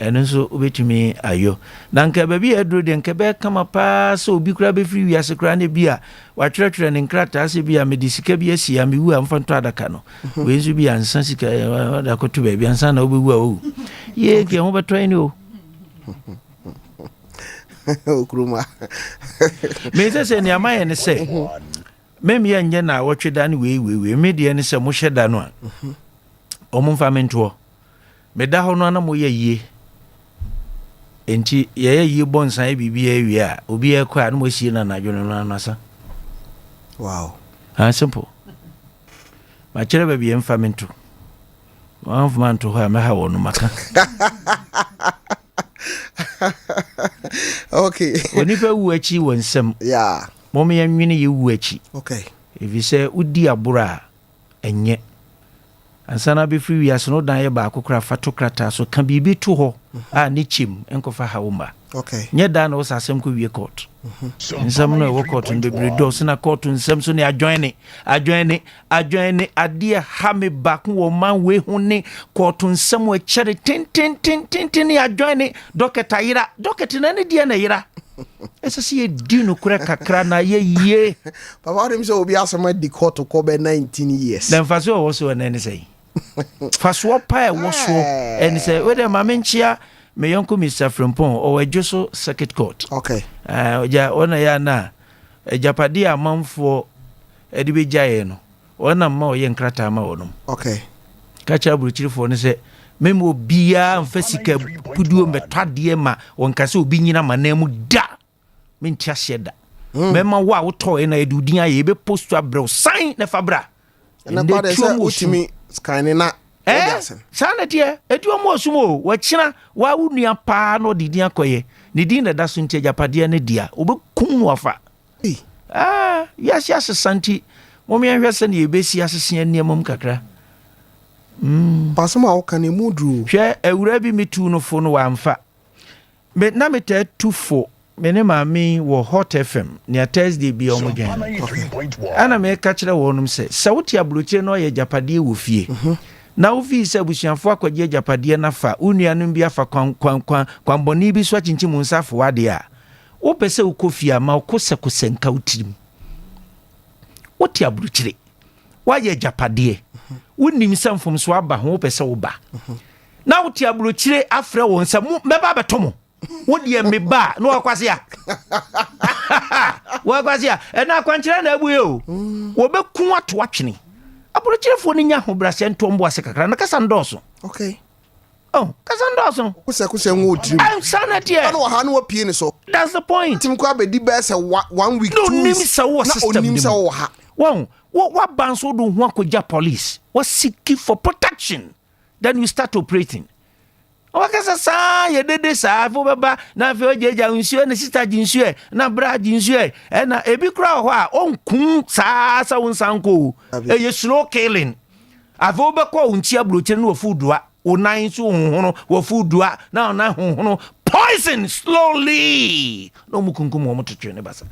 eno so obetumi ayo na nka baabi aduro de nka be kama pa so obi kura be free wiase kura ne bia wa twerɛtwerɛ ne nkrata se bia me di sika bia si am wu am fanto adaka no we nso bia nsa sika da ko to baabi ansa na obewu a o ye ke ho beto ni o okruma me se ne amaye ne se mem ye nye na wotwe da ne we me de ne se mo hye da no a omumfa mento me da ho no na mo ye yie enti ye yie bonsan e bibia awie a obi e kwa no mo sie na na dwono no anasa wow simple ma chere ba bi emfa mento wan fman to ha me ha wono maka okay oni pa wu achi wonsem yeah Mommy and Winnie, you witchy. Okay. If you say, Udi abura, and yet, and sana be free, as no die about cocra fatocrata, so can be to ho, nichim, and cofa hauma. Okay. Yet, Dan was a some could be a court. And some no walk out in the bredos and a court and Samson. I join it, a dear hammy back woman way honey, court on somewhere cherry tin, I join it, docket ira, docket in any dear naira. Esa si dino kura kakra na ye papa dem so obi asema di court to cover 19 years then faso also en say faso pa e woso en say we dem amenchia me yonko Mr. Frimpon o ejoso circuit court okay ja ona ya na ejapade amanfo edibe jaye no ona ma o ye nkrata ma wonom okay kacha buruchirifo ne say memo bia mfasika puduo metwade ma wonkase obi nyina manam da mentia sheda mema wa woto e na edudin aye be post abro sign na fabra na ba de say utimi scan na sana tie edu mo osumo wa kina wa wunua pa no didin akoye ne din da so ntia japade ne dia obekum wafa yes santi momi anhwese ne ebesi asese ne mom kakra pasoma o kan emudru hwe ewura bi metu no fo no wamfa me na meta tufo Menim ami wo Hot FM near Thursday bi omugyan ana me ka kire wonum se sawuti abrochire no ye japade wo fie na wo fi se busuafo akwaje japade na fa unuanum bi afa kwan boni bi so akinki mu nsafo wade a wo pese wo kofia ma wo kosekosenka utirim woti abrochire wa ye japade wonim samfom so aba ho wo pese wo ba na woti abrochire afre won se meba betomo wodi me ba no akwasia wo akwasia na akwankyere na abuye o wo beku ato atwene abrochirefo ni nya ho brase ntombo ase kakra na kasa ndoso okay kasa ndoso kuse nwo trim I'm sanity no wa ha no pie ni so that's the point tim kwa be di be say 1 week no nim sa wo system nim sa wo ha what banso do ho akoja police what seek for protection then you start operating wakasa sa ye dede sa fo baba na fe ojeja nsuo na sister jinsuo na bra jinsuo na ebi kra ho a onkun sa wonsanko ye slow killing afo be ko unchi abroche na ofudua onan so hono wofudua na ona hono poison slowly no mukunkum mo mototwe ne basa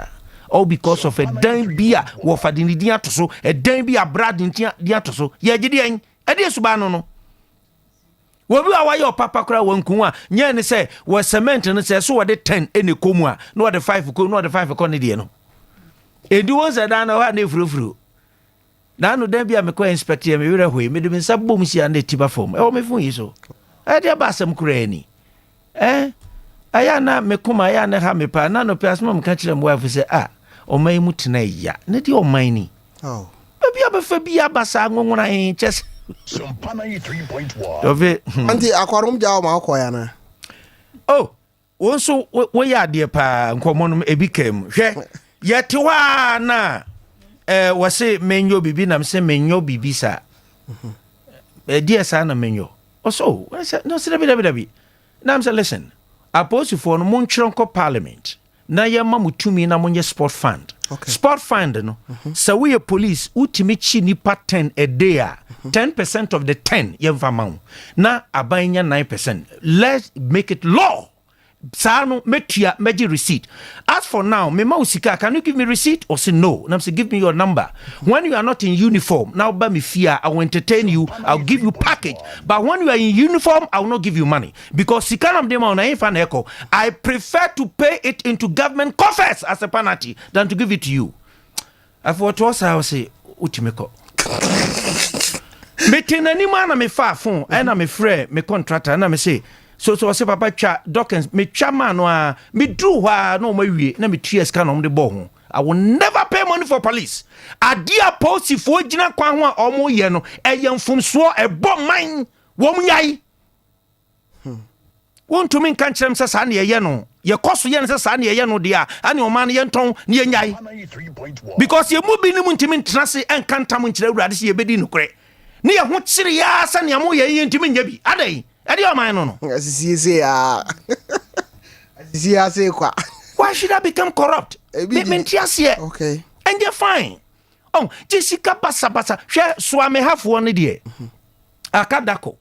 all because of a dan bia wo fadini dia to so a dan bia bra dia to so ye gide en e de suba no wobi wa your papa kra wankun a nya ne say wo cement ne say so wode 10 ene komu a no wode 5 ko no wode 5 ko ne de no edi won say dan na wa na furufuru na no dan bia me ko inspect me were hoi me de me sabom si an tiba form e me fun yi so e de ba asem kra ni aya na me kuma aya na ha me pa na no pasma me ka kire mo afu say o mai mutena ya ne de o mai ni bia ba fa bia ba sa ngonwona en chess Sompa 3.1 Ove anti akwarum jawo ma akoya na wonso wo ya de pa nkomonum ebikem hwe yete wa na wo se menyo bibi na se menyo bibi sa die sa na menyo also no se dabi na am say listen apostle for no monchronko parliament na ye ma mutumi na monye sport fund Spot find no. So we a police ultimate chi nipa 10 a day. 10% of the 10 yemfa na abanya 9%. Let's make it law. Sano metia meji receipt. As for now, mema usika, can you give me receipt? Or say no. Now say give me your number. When you are not in uniform, now by me fear, I will entertain you, I'll give you package. But when you are in uniform, I will not give you money. Because sikanam dema on echo, I prefer to pay it into government coffers as a penalty than to give it to you. I thought was I will say, Utimeko. Me tenani man me fa phone, and me frère, me contractor, and me say, so I say papa cha Dawkins me chama no me do wa no ma wie na me ties ka no de bo ho. I will never pay money for police. Adia post fo gina kwan ho a omo ye no eyemfumso e bo man wo nyai. Won to me kan kyerem sa na ye no. Ye koso ye no sa na ye no dia ani o man ye nton na ye nyai. Because ye mu bi ni mu ntimi ntrase enkanta mu nkyere awurade se ye bedi nokre. Ne ye ho kyere ya sa ne amo ye ntimi nya bi. Adai Eddie or mine no. Why should I become corrupt? Okay. And you're fine. Oh, Jessica Basa. Share swame half one idea. Akadako.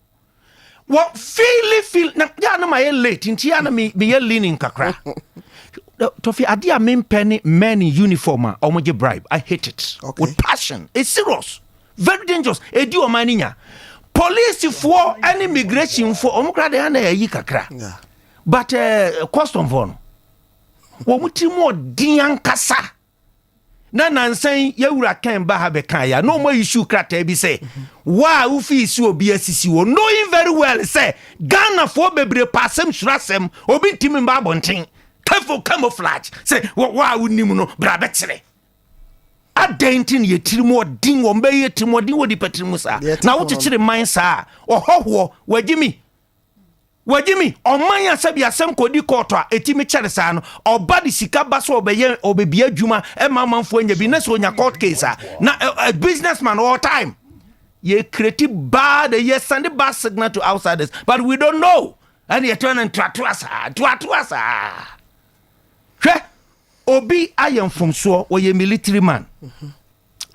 What feel na no my late in Tiana me leaning kakra. Tofi adia men penny men in uniform or moje bribe. I hate it. With passion. It's serious. Very dangerous. Eddie or mine. Police for any immigration for omkrade ana yi kakra. But custom for no. Wo muti mo dian kasa. Na nansan yawura kan ba ha be kan ya. No more issue krata bi say. Wa u fi isi obi asisi wo. Knowing very well say Ghana for bebre pasem surasem obi ntimi mba bonten. Careful camouflage. Say wa u nimu no bra betere. Adentin ye tirimo din wo mbe ye tirimo din wo di patrimu sa na wo chichire man sa ohoho wagimi oman ya sabi asem kodi court a etimi chere sa no oba di sika ba so obeye obebia adwuma e mamanfo anya bi na so nya court case na a businessman all time ye create bad ye send bad signal to outsiders but we don't know and ye turn and twatwasa Obi ayem from so or ye military man.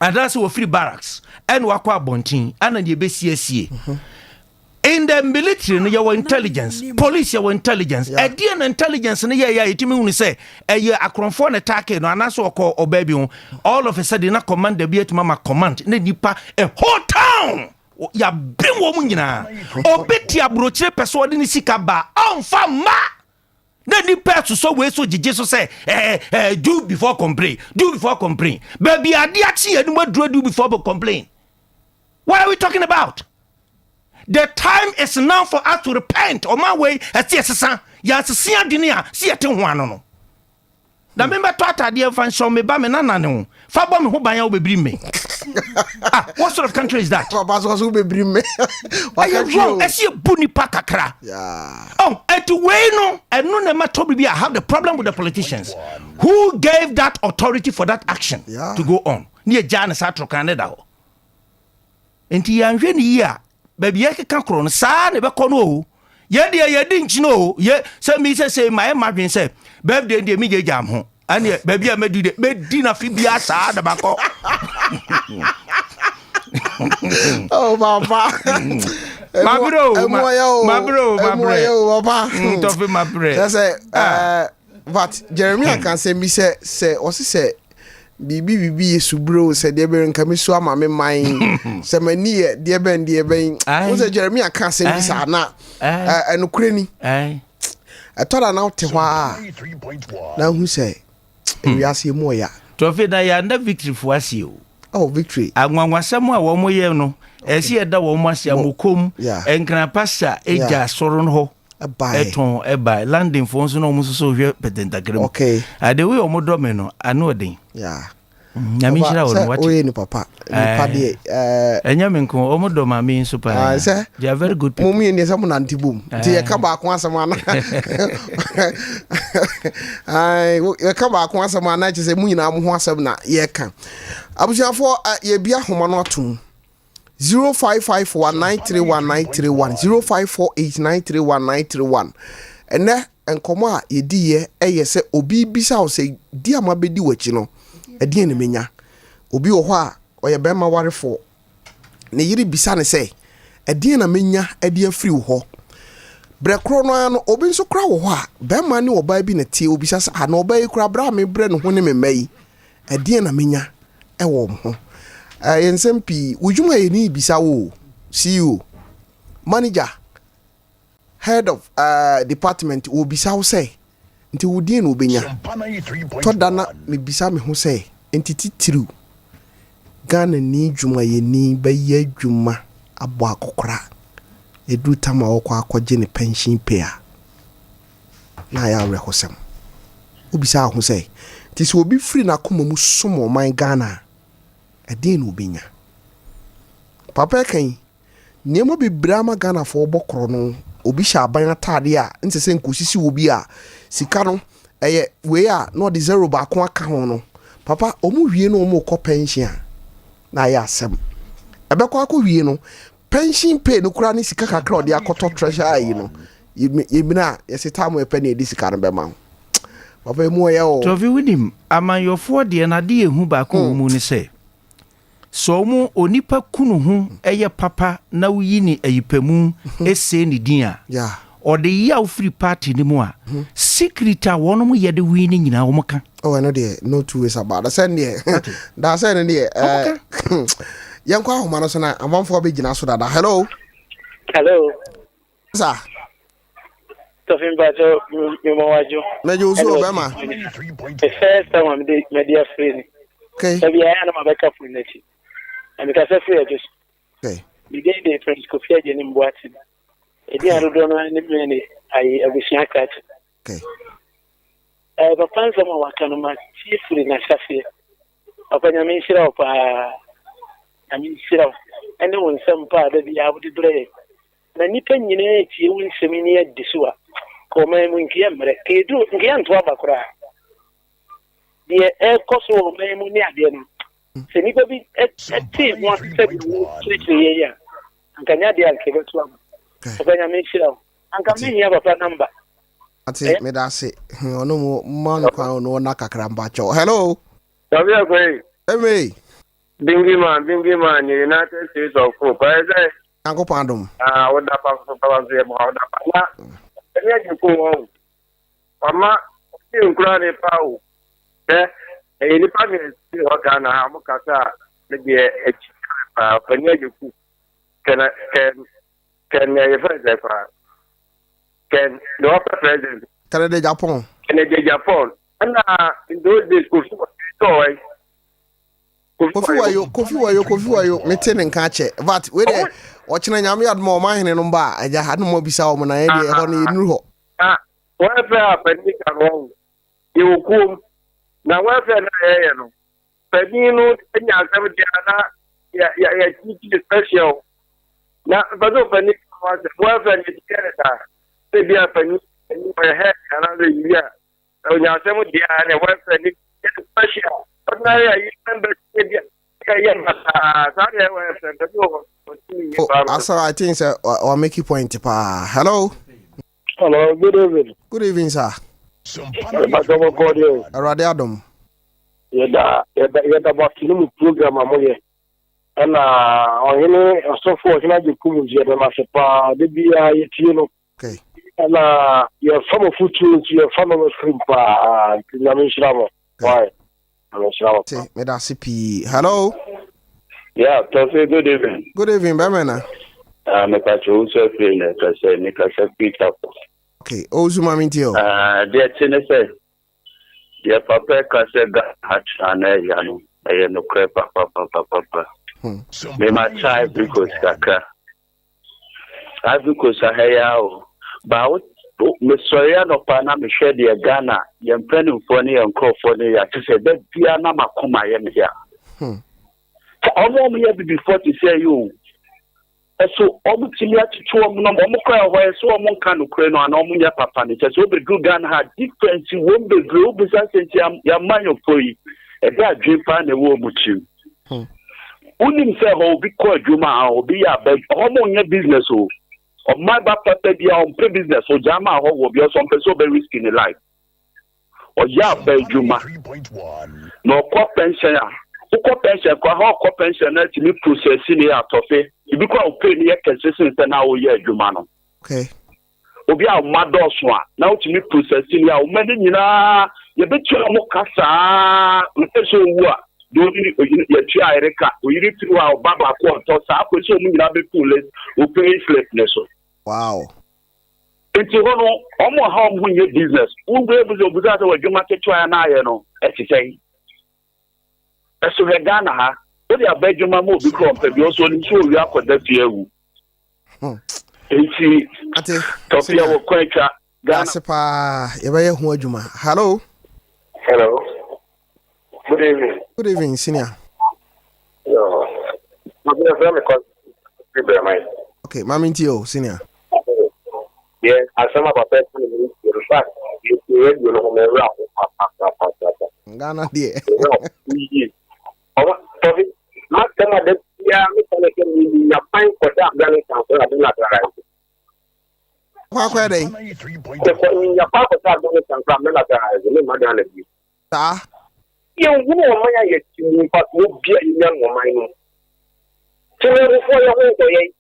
And that's what free barracks and wakwa bontin and ye be CSA. In the military, your intelligence, police, your intelligence, a dear intelligence, and yeah, it mean say a year a confront attack no and also call or baby all of a sudden not command the beat mama command, then you pa a whole town. Ya bring woman or bet ya broche persuading sikaba on fama. Then the person so we so Jesus say do before complain. Baby adiachi and what do before complain. What are we talking about? The time is now for us to repent. On my way, as yes, see a dinia, see a thing one no. The member taught dear fan show me by me no. Fabom who by will bring me. What sort of country is that? Who be bring me? I am wrong. I see a bunny pakakra. Yeah. Oh, and to no, and no never told me I have the problem with the politicians. Who gave that authority for that action to go on? Near Janus Atro Canada. And Tianjania, baby, I can't crown, son, never cono. Yeah, dear, you didn't know. Yeah, so me say, my margin say, baby, the media jam home. And yet, baby, I made do the made dinner fibiasa the back. Oh, Papa. My bro. Tofi my bro. That's it. But Jeremiah can say, me say, also say, Bibi subro said, dear Ben, come so I'm mine. Some near, dear Ben. Was a Jeremiah can't say, Miss Anna and Ukraine. I thought I know now who say, we are seeing more ya. Tofi na ya na victory for us you. Oh, victory. Agwanwa samu wo mo ye no. Esi eda wo mo asia mokom. Enkran pasta eja soron ho. Eton eba landing for so no mo so hwe petentagram. Okay. Ade we o mo do me no ano den. Yeah. Nyame hira wo no wachi. Ni papa. Ni pade enyame nko o mo do ma me so pa. They are very good people. Mo mi ni samu na ntibum. Ti ye ka ba ko asama na. Ai ye ka ba ko asama na che se mu nyina mo ho asam na ye ka. Abusiafo ye bia homa no atum. 0551931931 0548931931 ene enkomo a yedi ye eye se obi bisa o se di ama bedi wachi no ɛdeɛ na menya obi wɔ hɔ a ɔyɛ bɛrima warefo ne yiri bisa ne sɛ ɛdeɛ na menya ɛde afiri wo hɔ brekro no obi nso kra wɔ hɔ a bɛrima ne ɔbaa bi na tie obi sɛ na ɔbaa yi kra bra me brɛ ne ho ne me mai ɛdeɛ na menya ɛwɔ mo ho yɛnsɛm pii wodwuma yɛ ni bisa wo CEO manager head of department wo bisa wo sɛ nti wo die na obenya to dana me bisa me ho sɛ nti titiriw Ghana ni dwuma yɛ ni bɛyɛ dwuma abɔ akokora edu tama okwa akɔgye ne pension pay a na ya awerɛ hosɛm obisa ho sɛ nti sɛ obi free na koma mu somo man Ghana ɛdeɛ na obenya papa kan niema bibra ma Ghana fo bɔkoro no obi hyɛ aban atade a nsese nkosisi obi a sika no ɛyɛ we a no de zero ba ko aka ho no papa omu wie no omu kɔ pension na ya asɛm ɛbɛkɔ akɔ wie no pension pay no kura ni sika kakra ɔde akɔtɔ treasure yi no yebina yɛseta mo ɛpɛ ne edi sika no bɛma papa mu ɔyɛ o Tofi winim amanyɔfoɔ deɛ na de ehu ba ko mu ne sɛ so mu onipa kunu ho ɛyɛ papa na wuyi ni ayipamu ese ni din a yeah ɔde yaw free party ni mu a secret a wɔn mu yɛ de wi ni nyina wɔn ka oh no deɛ no two ways about that send deɛ da send deɛ yankwa ahoma no so na amanfo be gina so dada hello sir Tofi bajo me mawajo mejo so be ma the first time I'm the media free okay so we are na mabeka free nechi and because free just okay the day the friends ko fia je ni mboati e dia rodo no ni me ni ai abusia catch okay papa nso ma wakano ma chi free na safi apanya me shira pa ami shira ene won sampa da bi abudi bre na nipa nyina tie won semini adisuwa ko mai mun kiyamre kedu ngiyan to abakura die koso mai mun ni ade no se nipa bi eti won se bi twitwe ya ankanya de alkebe to am apanya me shira anka me ya papa number ati me da se ono mo man kwa no na kakra mba cho hello Tabia kwei eme bingi man ni United States of Hope ai anko pandum oda pa pa ze mo oda pa na ene ji ko wo mama ti nkura ne pa o ni pa ne ti ho Ghana ha mo kasa ne de e chi pa pa ne ji ku ken ye fa ze pa ken no president Canada Japan and in those days Kofi wayo meten nka che but we dey o chena nyame admo o mahene no ba aja ha no mo bisa o mo na e dey ho no yenu ho welfare pani kan won you kum na welfare na ye no pani no nya asem dia na ya titi special na bazo pani welfare ni Canada se bia pani for head kana de ya nya asem dia na welfare ni special ordinary member I think sir or make you point pa hello good evening sir Arade Adam yeda bakinu program amoye na ohene asofo ohena de kumunje de ma sepa de bia yetie no okay na ye famo futu ye famo shrimpa na minshiramo why me da CP hello yeah Tofi good evening bamena me ka cho so free na ka se ni ka se Peter okay ozuma mintio de tene se de papa ka se ga hatana ya no e no kre papa me ma try because kaka because ahaya o ba me sorry no pa na me hwe de Ghana ye mpanimfo ne ye nkrofo ne ya tse da bia na makoma ye me ya omo me ya before to say you so omo timi atutu omo no omo kwa ho so omo nka no kure no ana omo nya papa ne tse so be do Ghana ha difference won be grow be senti ya manyo foi e da dwepa na wo mu chi unim se ho bi ko adwuma obi ya ba omo nya business o my papa be on business so jama ho will be some person be risking in life oya bejuma no ko pension ko pension ko ha ko pension na ti mi process ni atofe ibi ko pay ni e kensese na wo ye adwuma no okay obi a madoso a na wo ti mi process ni a wo mani nyina ye betu mo kasa nteso wu a do ni ye tu America o yiri tu a baba ko to sa ko so mu nyina be pull o pay slipness wow enti hono omo ha omo nye business wo be buzo buza so wadwuma ketua na aye no etitei eso Ghana ha o dia badwuma mo bi ko pe bi o so ni so wi akoda fie ewu enti ate topia wo kwetwa Ghana sepa ye ba ye ho adwuma hello good evening senior okay mami ntio senior yeah asama papa ni fact you radio no me ra Ghana die Tofi matema de ya mi kale ke ni ya fine ko da Ghana kan so aduna tara kwa dey ko ni ya pa ko da Ghana kan so aduna tara ni madana bi ta ye wo mo ya ye ti ni pa wo bia nya wo man no ti ni ru fo ya wo ko ye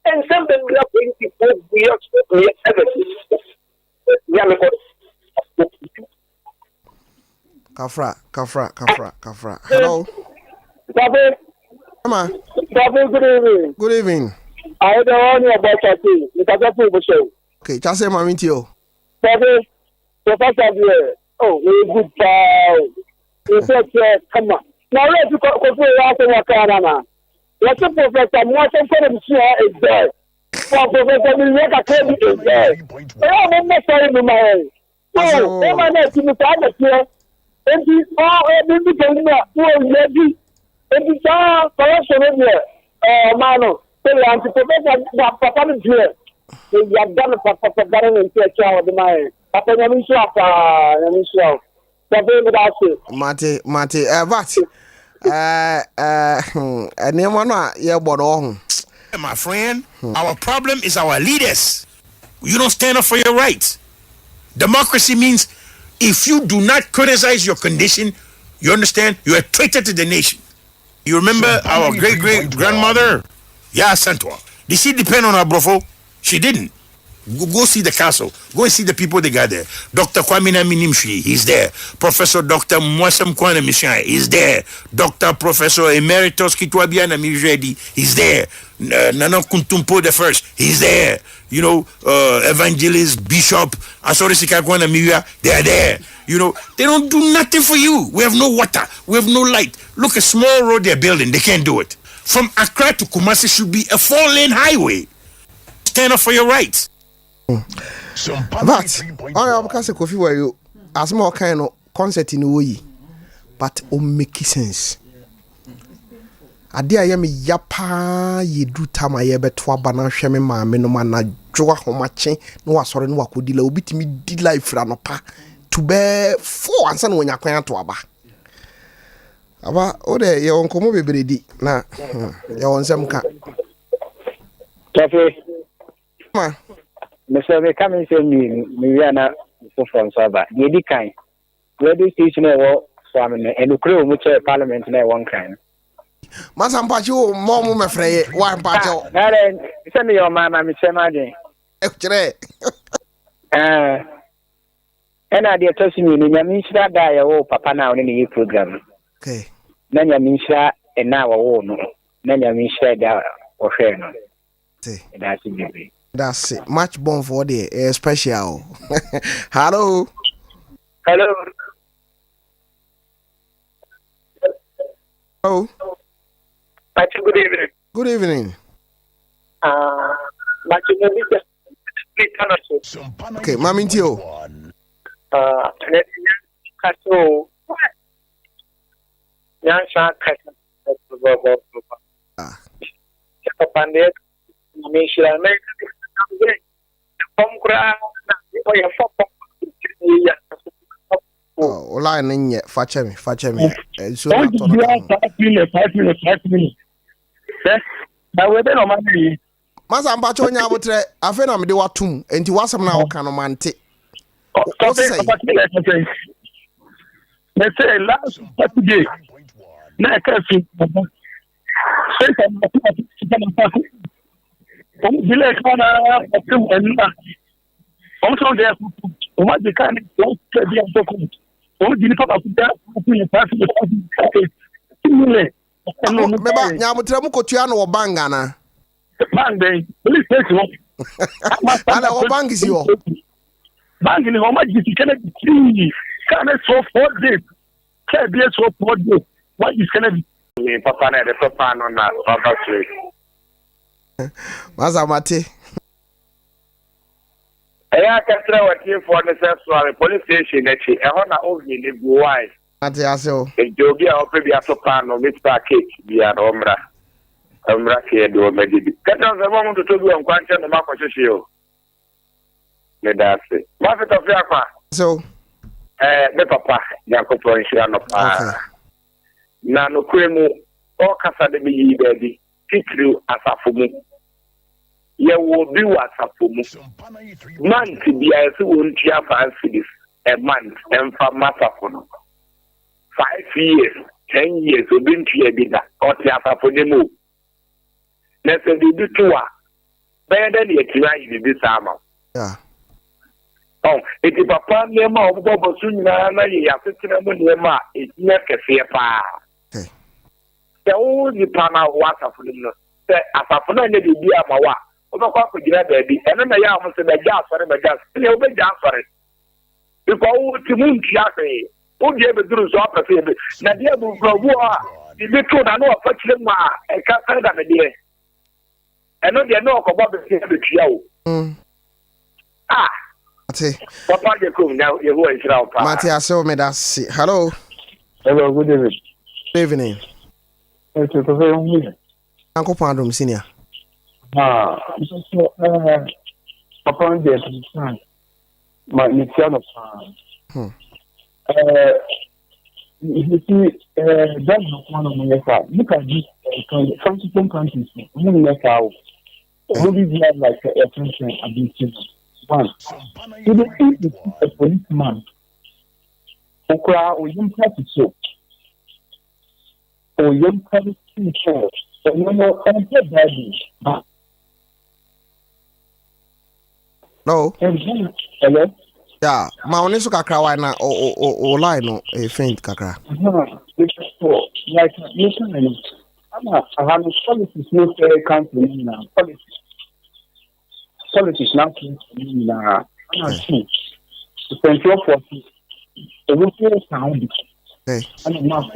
and some them we are going to put we are everything we are going Kafra. Hello. Mama. Good evening. I don't know about that thing. It's a good show. Okay, just say mama Tio. Professor, oh, good child. You said, come on. Now let's go to Wakana. Let's go to Professor Morton is there. For Professor Milaka is there. I'm not sorry to my head. Oh, I'm not to the here. And he's all everything who is ready. And he's all correction here. Mano, I'm to Professor Papa here. You have done a Papa Baron and take care of the mind. Papa Yamisha, Yamisha. Mate, My friend, our problem is our leaders. You don't stand up for your rights. Democracy means if you do not criticize your condition, you understand, you're a traitor to the nation. You remember our great-great-grandmother? Yeah, Santua. Did she depend on her brofo? She didn't. Go see the castle. Go and see the people they got there. Dr. Menim, he's there. Professor Dr. Mwasam Kwana Mishai, he's there. Dr. Professor Emeritus Kitwabiana Miredi, he's there. Nana Kuntumpo the first, he's there. You know, Evangelist, Bishop, Asorisika Kwana Miria, they're there. You know, they don't do nothing for you. We have no water. We have no light. Look, a small road they're building, they can't do it. From Accra to Kumasi should be a 4-lane highway. Stand up for your rights. But I because Kofi were you as more kind of concert in way, but make sense. Adia yami yapa ye do tama ye betwa bana hweme ma me no na dwoa homache no asore no akodila obitimi di life ra no pa to be 4 ansa no nya kwan to aba ode ye onkomo bebredi na ye wonsem ka Tofi ma Mr. Me come say me na so from Saba. The kind. Radio station wo so me and the crew mu chair parliament na one kind. Masampacho mo me freye one pacho. Na then send me your mama me say ma den. E kire. Na dey tosi me ni nyame nshira da ya wo papa na oni ni program. Okay. Na nyame nshira na wo no. Na nyame nshira da wo hwe no. See. That's it. That's it. Match born for the special. Hello. Hello. Hello. Good evening. Good evening. Okay, Mami Tio. Oh, line in yet. Fetch me. So 5 minutes. Now we don't know. Masa mpacho nya botre afa na me de watum enti wasam na wo ka no mante What's say? They say last Saturday. Na kasi. Say Bila kana atumana. Also there what the kind of be on top. Oh, did papa kuda ku pass the Meba nyamutra mu kotua no banga na. Bang dey. Police station. Ana o bang is yo. Bang ni how much you can be. Can so 4 days. Can be so 4 days. What is gonna be? Papa na the papa no na papa street. Maza mate. Eya katra wati for the sexual police station echi e ho na ovi ni buwai. Ate ase o. Ejobi a ope bia so pan no Mr. Cake bia no omra. Omra ke do medidi. Katra se mo muntu to bi nkwanche no makohwehwe o. Me da se. Ma fe Tofiakwa. So me papa Yakopon hira no pa. Na no kwemu o kasa de bi yi baby. Titru asafo mu. Ye wo bi wasafo mu. Month bi a se won tia fancies a month emfa masafo no. 5 years, 10 years obi ntia bi da. O tia asafo ne mu. Na se bi tuwa. Be da ne tira yi bi sama. Yeah. Oh, iti papa ne ma obo bosu nyina na ye afetina mu ne ma etia kese pa. Okay. So the pana wasafo no. Se asafo na ne bi amawa. Obakwa akogina baabi eno na ya mo se be ja asore be ja ne obe ja asore biko wo ti mu ntia fe wo die be duru so apafe be na die bu probu a bi to na no afa kire mu a e ka ka da me die eno die no okogba be se be tua wo ate papa de ko na ye ho ensira o pa mate aso me da si. Hello. Hello, good evening. Good evening. It's a very good. Uncle Pandum senior. So upon the time, my initial you see, that's one of my car. Look at this from different countries. Only we have like a attention abuse. One, so the a policeman. Okra or young person so, or young person so, so no more daddy. No. Hello? Yeah, ma oni so kakra why na o line no e faint kakra. Like listen, I have policies no fair country now. Policies now now. I'm see. The control for the will sound. Okay. I'm not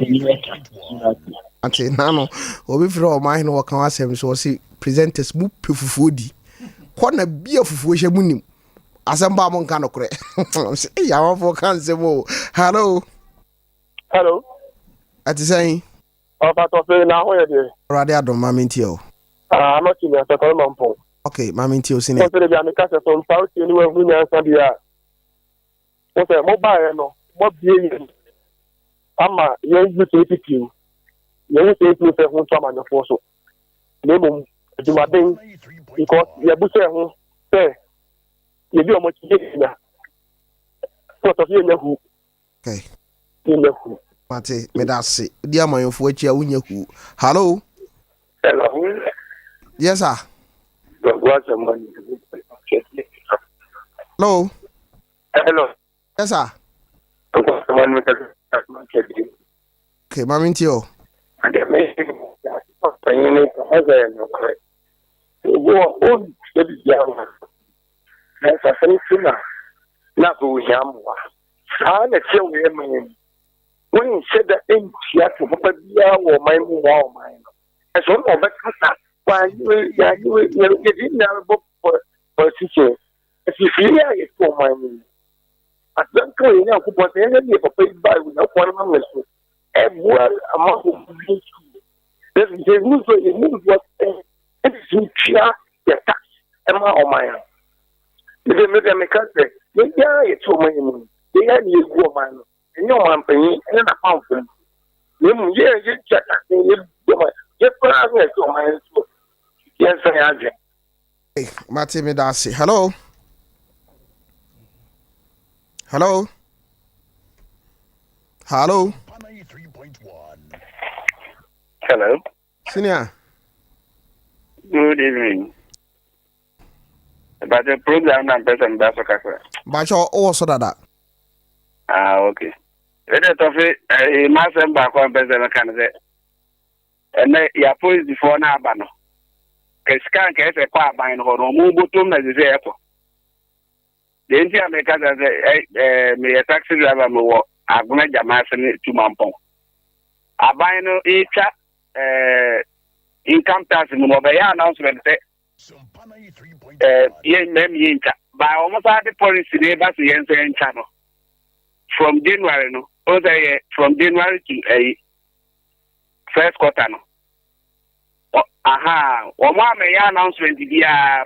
Ante nano obi fro o man no kan asem so si presenters mu pefufodi. Kona bia fufuo hye munim. Asamba mo nka no kure. Ya wafo kan semo. Hello. Hello. Ati say. O ba to fe na ho ye de. Rade adom mamenti o. I'm not in a call mampo. Okay, mamenti o sini. So be am ka se so mpa o ti ni we hu nya nsa bia. O se mo ba ye no, mo bie ye. Ama ye yu te pikin. Ye yu te pikin fe hu to ma nyofo so. Le mum edumaden because ye bu se hu se ye bi o mo ti ye na. So to ye hu. Okay. Ye hu. Mate me da se. Di amayofo achi a wunya hu. Hello. Hello. Yes sir. Hello. Hello. Yes sir. Okay, mamenti o. When you said that in Seattle, but my mom, as one of the why you didn't have a book for teacher. If you feel it's for my name. I don't know who was any of a paid by without one of them. And what amount of this is a move for you move what it's chia the tax and my own mind. If you make a mechanic, it's for my name. They had you go man. And your man paying and a pound. You check you yes, I have. Hey, Mate me da se. Hello. Hello. Hello. Hello. Senior. Good evening. But the program and person that's okay. But you also that. Okay. Let us of it. Master back on person can say. And ya police before now, Bano. Scan case a car buying or move to the airport. The India makers as a taxi driver, I'm going to Jamason to Mampong. I buy no income tax in Mobile announcement. By almost all the policy neighbors in channel. From January, no, from January to first quarter, no. One may announcement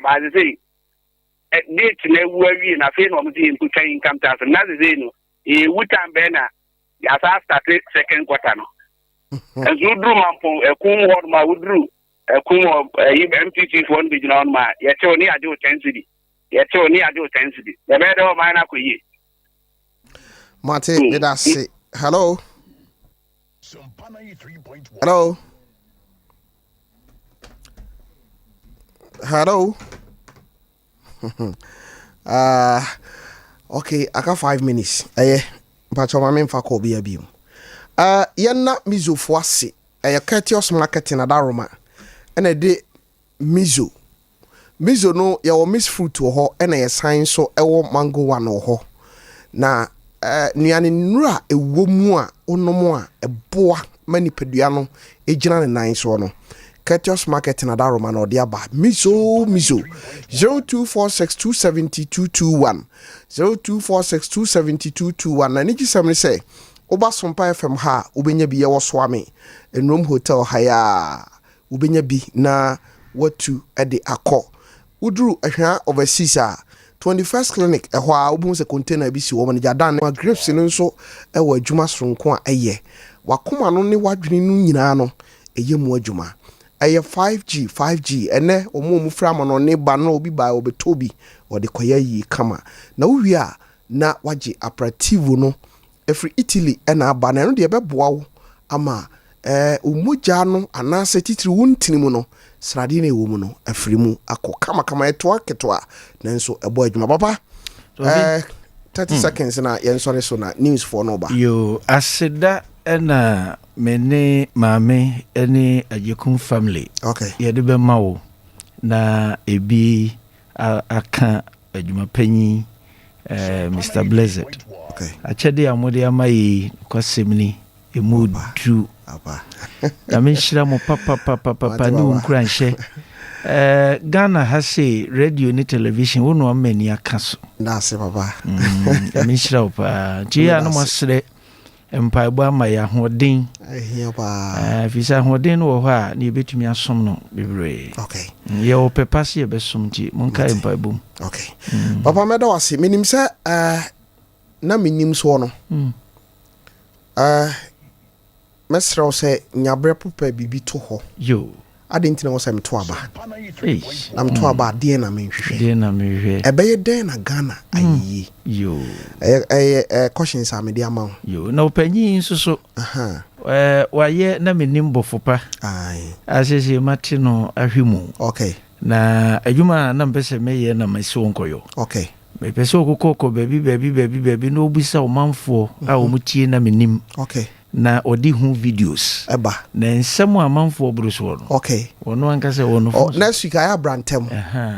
by the say. Date ne worry na fe no mti imputa income tax na ze no e wutan be na ya start second quarter no ezu dru mampo ekun hod ma wudru ekun MTT for be na on ma ye che oni ade o 10 cedi ye che oni ade o 10 cedi be be do ma na koyi Mate let us say hello. Hello. Hello. Okay, I got 5 minutes. But your mama fa ko be abim. Yenna mizo foase. Courteous marketing at Aroma. And a day mizo. Mizo no ya wo miss fruit to ho and a sign so ewo mango one ho. Na nuane nura ewo mu a onomo a eboa mani peduano ejina ne nan so no. Courteous marketing at Aroma no dia ba mizo 0246270221 0246270221 na niji semne say oba Sompa FM ha ubenya bi ye wo swame enrom hotel haya ubenya bi na watu ede akọ udru ahwa overseas 21st clinic ehwa ubun se container bi si wo man jadan na grapes no nso ewa adwuma sonko a eye wakoma no ne wadwene no nyina no eye mu adwuma eye 5G ene omo fra ma no ne ba no obi ba obetobi ode koya yi kama na uwi a na waje aperitivo no every Italy ena aba na no de beboa wo ama umoja no anase titiri wuntini mu no srade na ewo mu no afrimu akọ kama eto aketwa nanso ebo adwuma papa 30 seconds na yensore so na news for no ba yo aseda ena mene mame ene ajekun family okay yede be mawo na ebi aka adwuma panyi Mr. Blessed okay achede amode amayi kwasemni emudu aba ameshira mo papa ni unkura nhye Ghana has a radio ni television wono amani akaso na se papa ameshira opa tia no masre empaibo amaya hoden ehia pa visa hoden wo ho a ni betumi asom no bebre okay ye o pepase ye besom ti monka empaibo okay papa meda wase menim se na menim so no mesrɛ sɛ nyabrɛ popa bibi to ho yo adentina wo sɛ meto aba na meto aba de na menhwehwɛ ɛbɛyɛ den na Ghana ayi yo questions a mede ama wo yo na opanyi nso waye na menim bofopa ai asese mate no ahwemu okay na adwuma na mpese meye na masi wonkoyo okay me pese okokoko baby no obisa o manfo a o mutie na menim okay na odi hu videos eba na nsɛm amanfo obruso no okay wono anka sɛ wono next week I brantem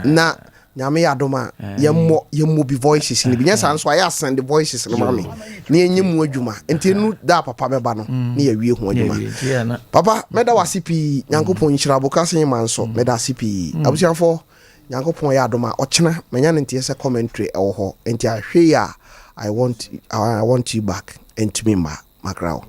na nyame yadoma yemmo bi voices ni bi nyasa nso ayi send the voices no mami na enyemu adwuma enti nu da papa beba no na ya wie hu adwuma papa meda wasipi nyankopon nhyira boka senyima nso meda wasipi abusiafo nyankopon yadoma ochena manya ne ntie se commentary ewo ho enti ahwe ya I want you back and to me ma makrao.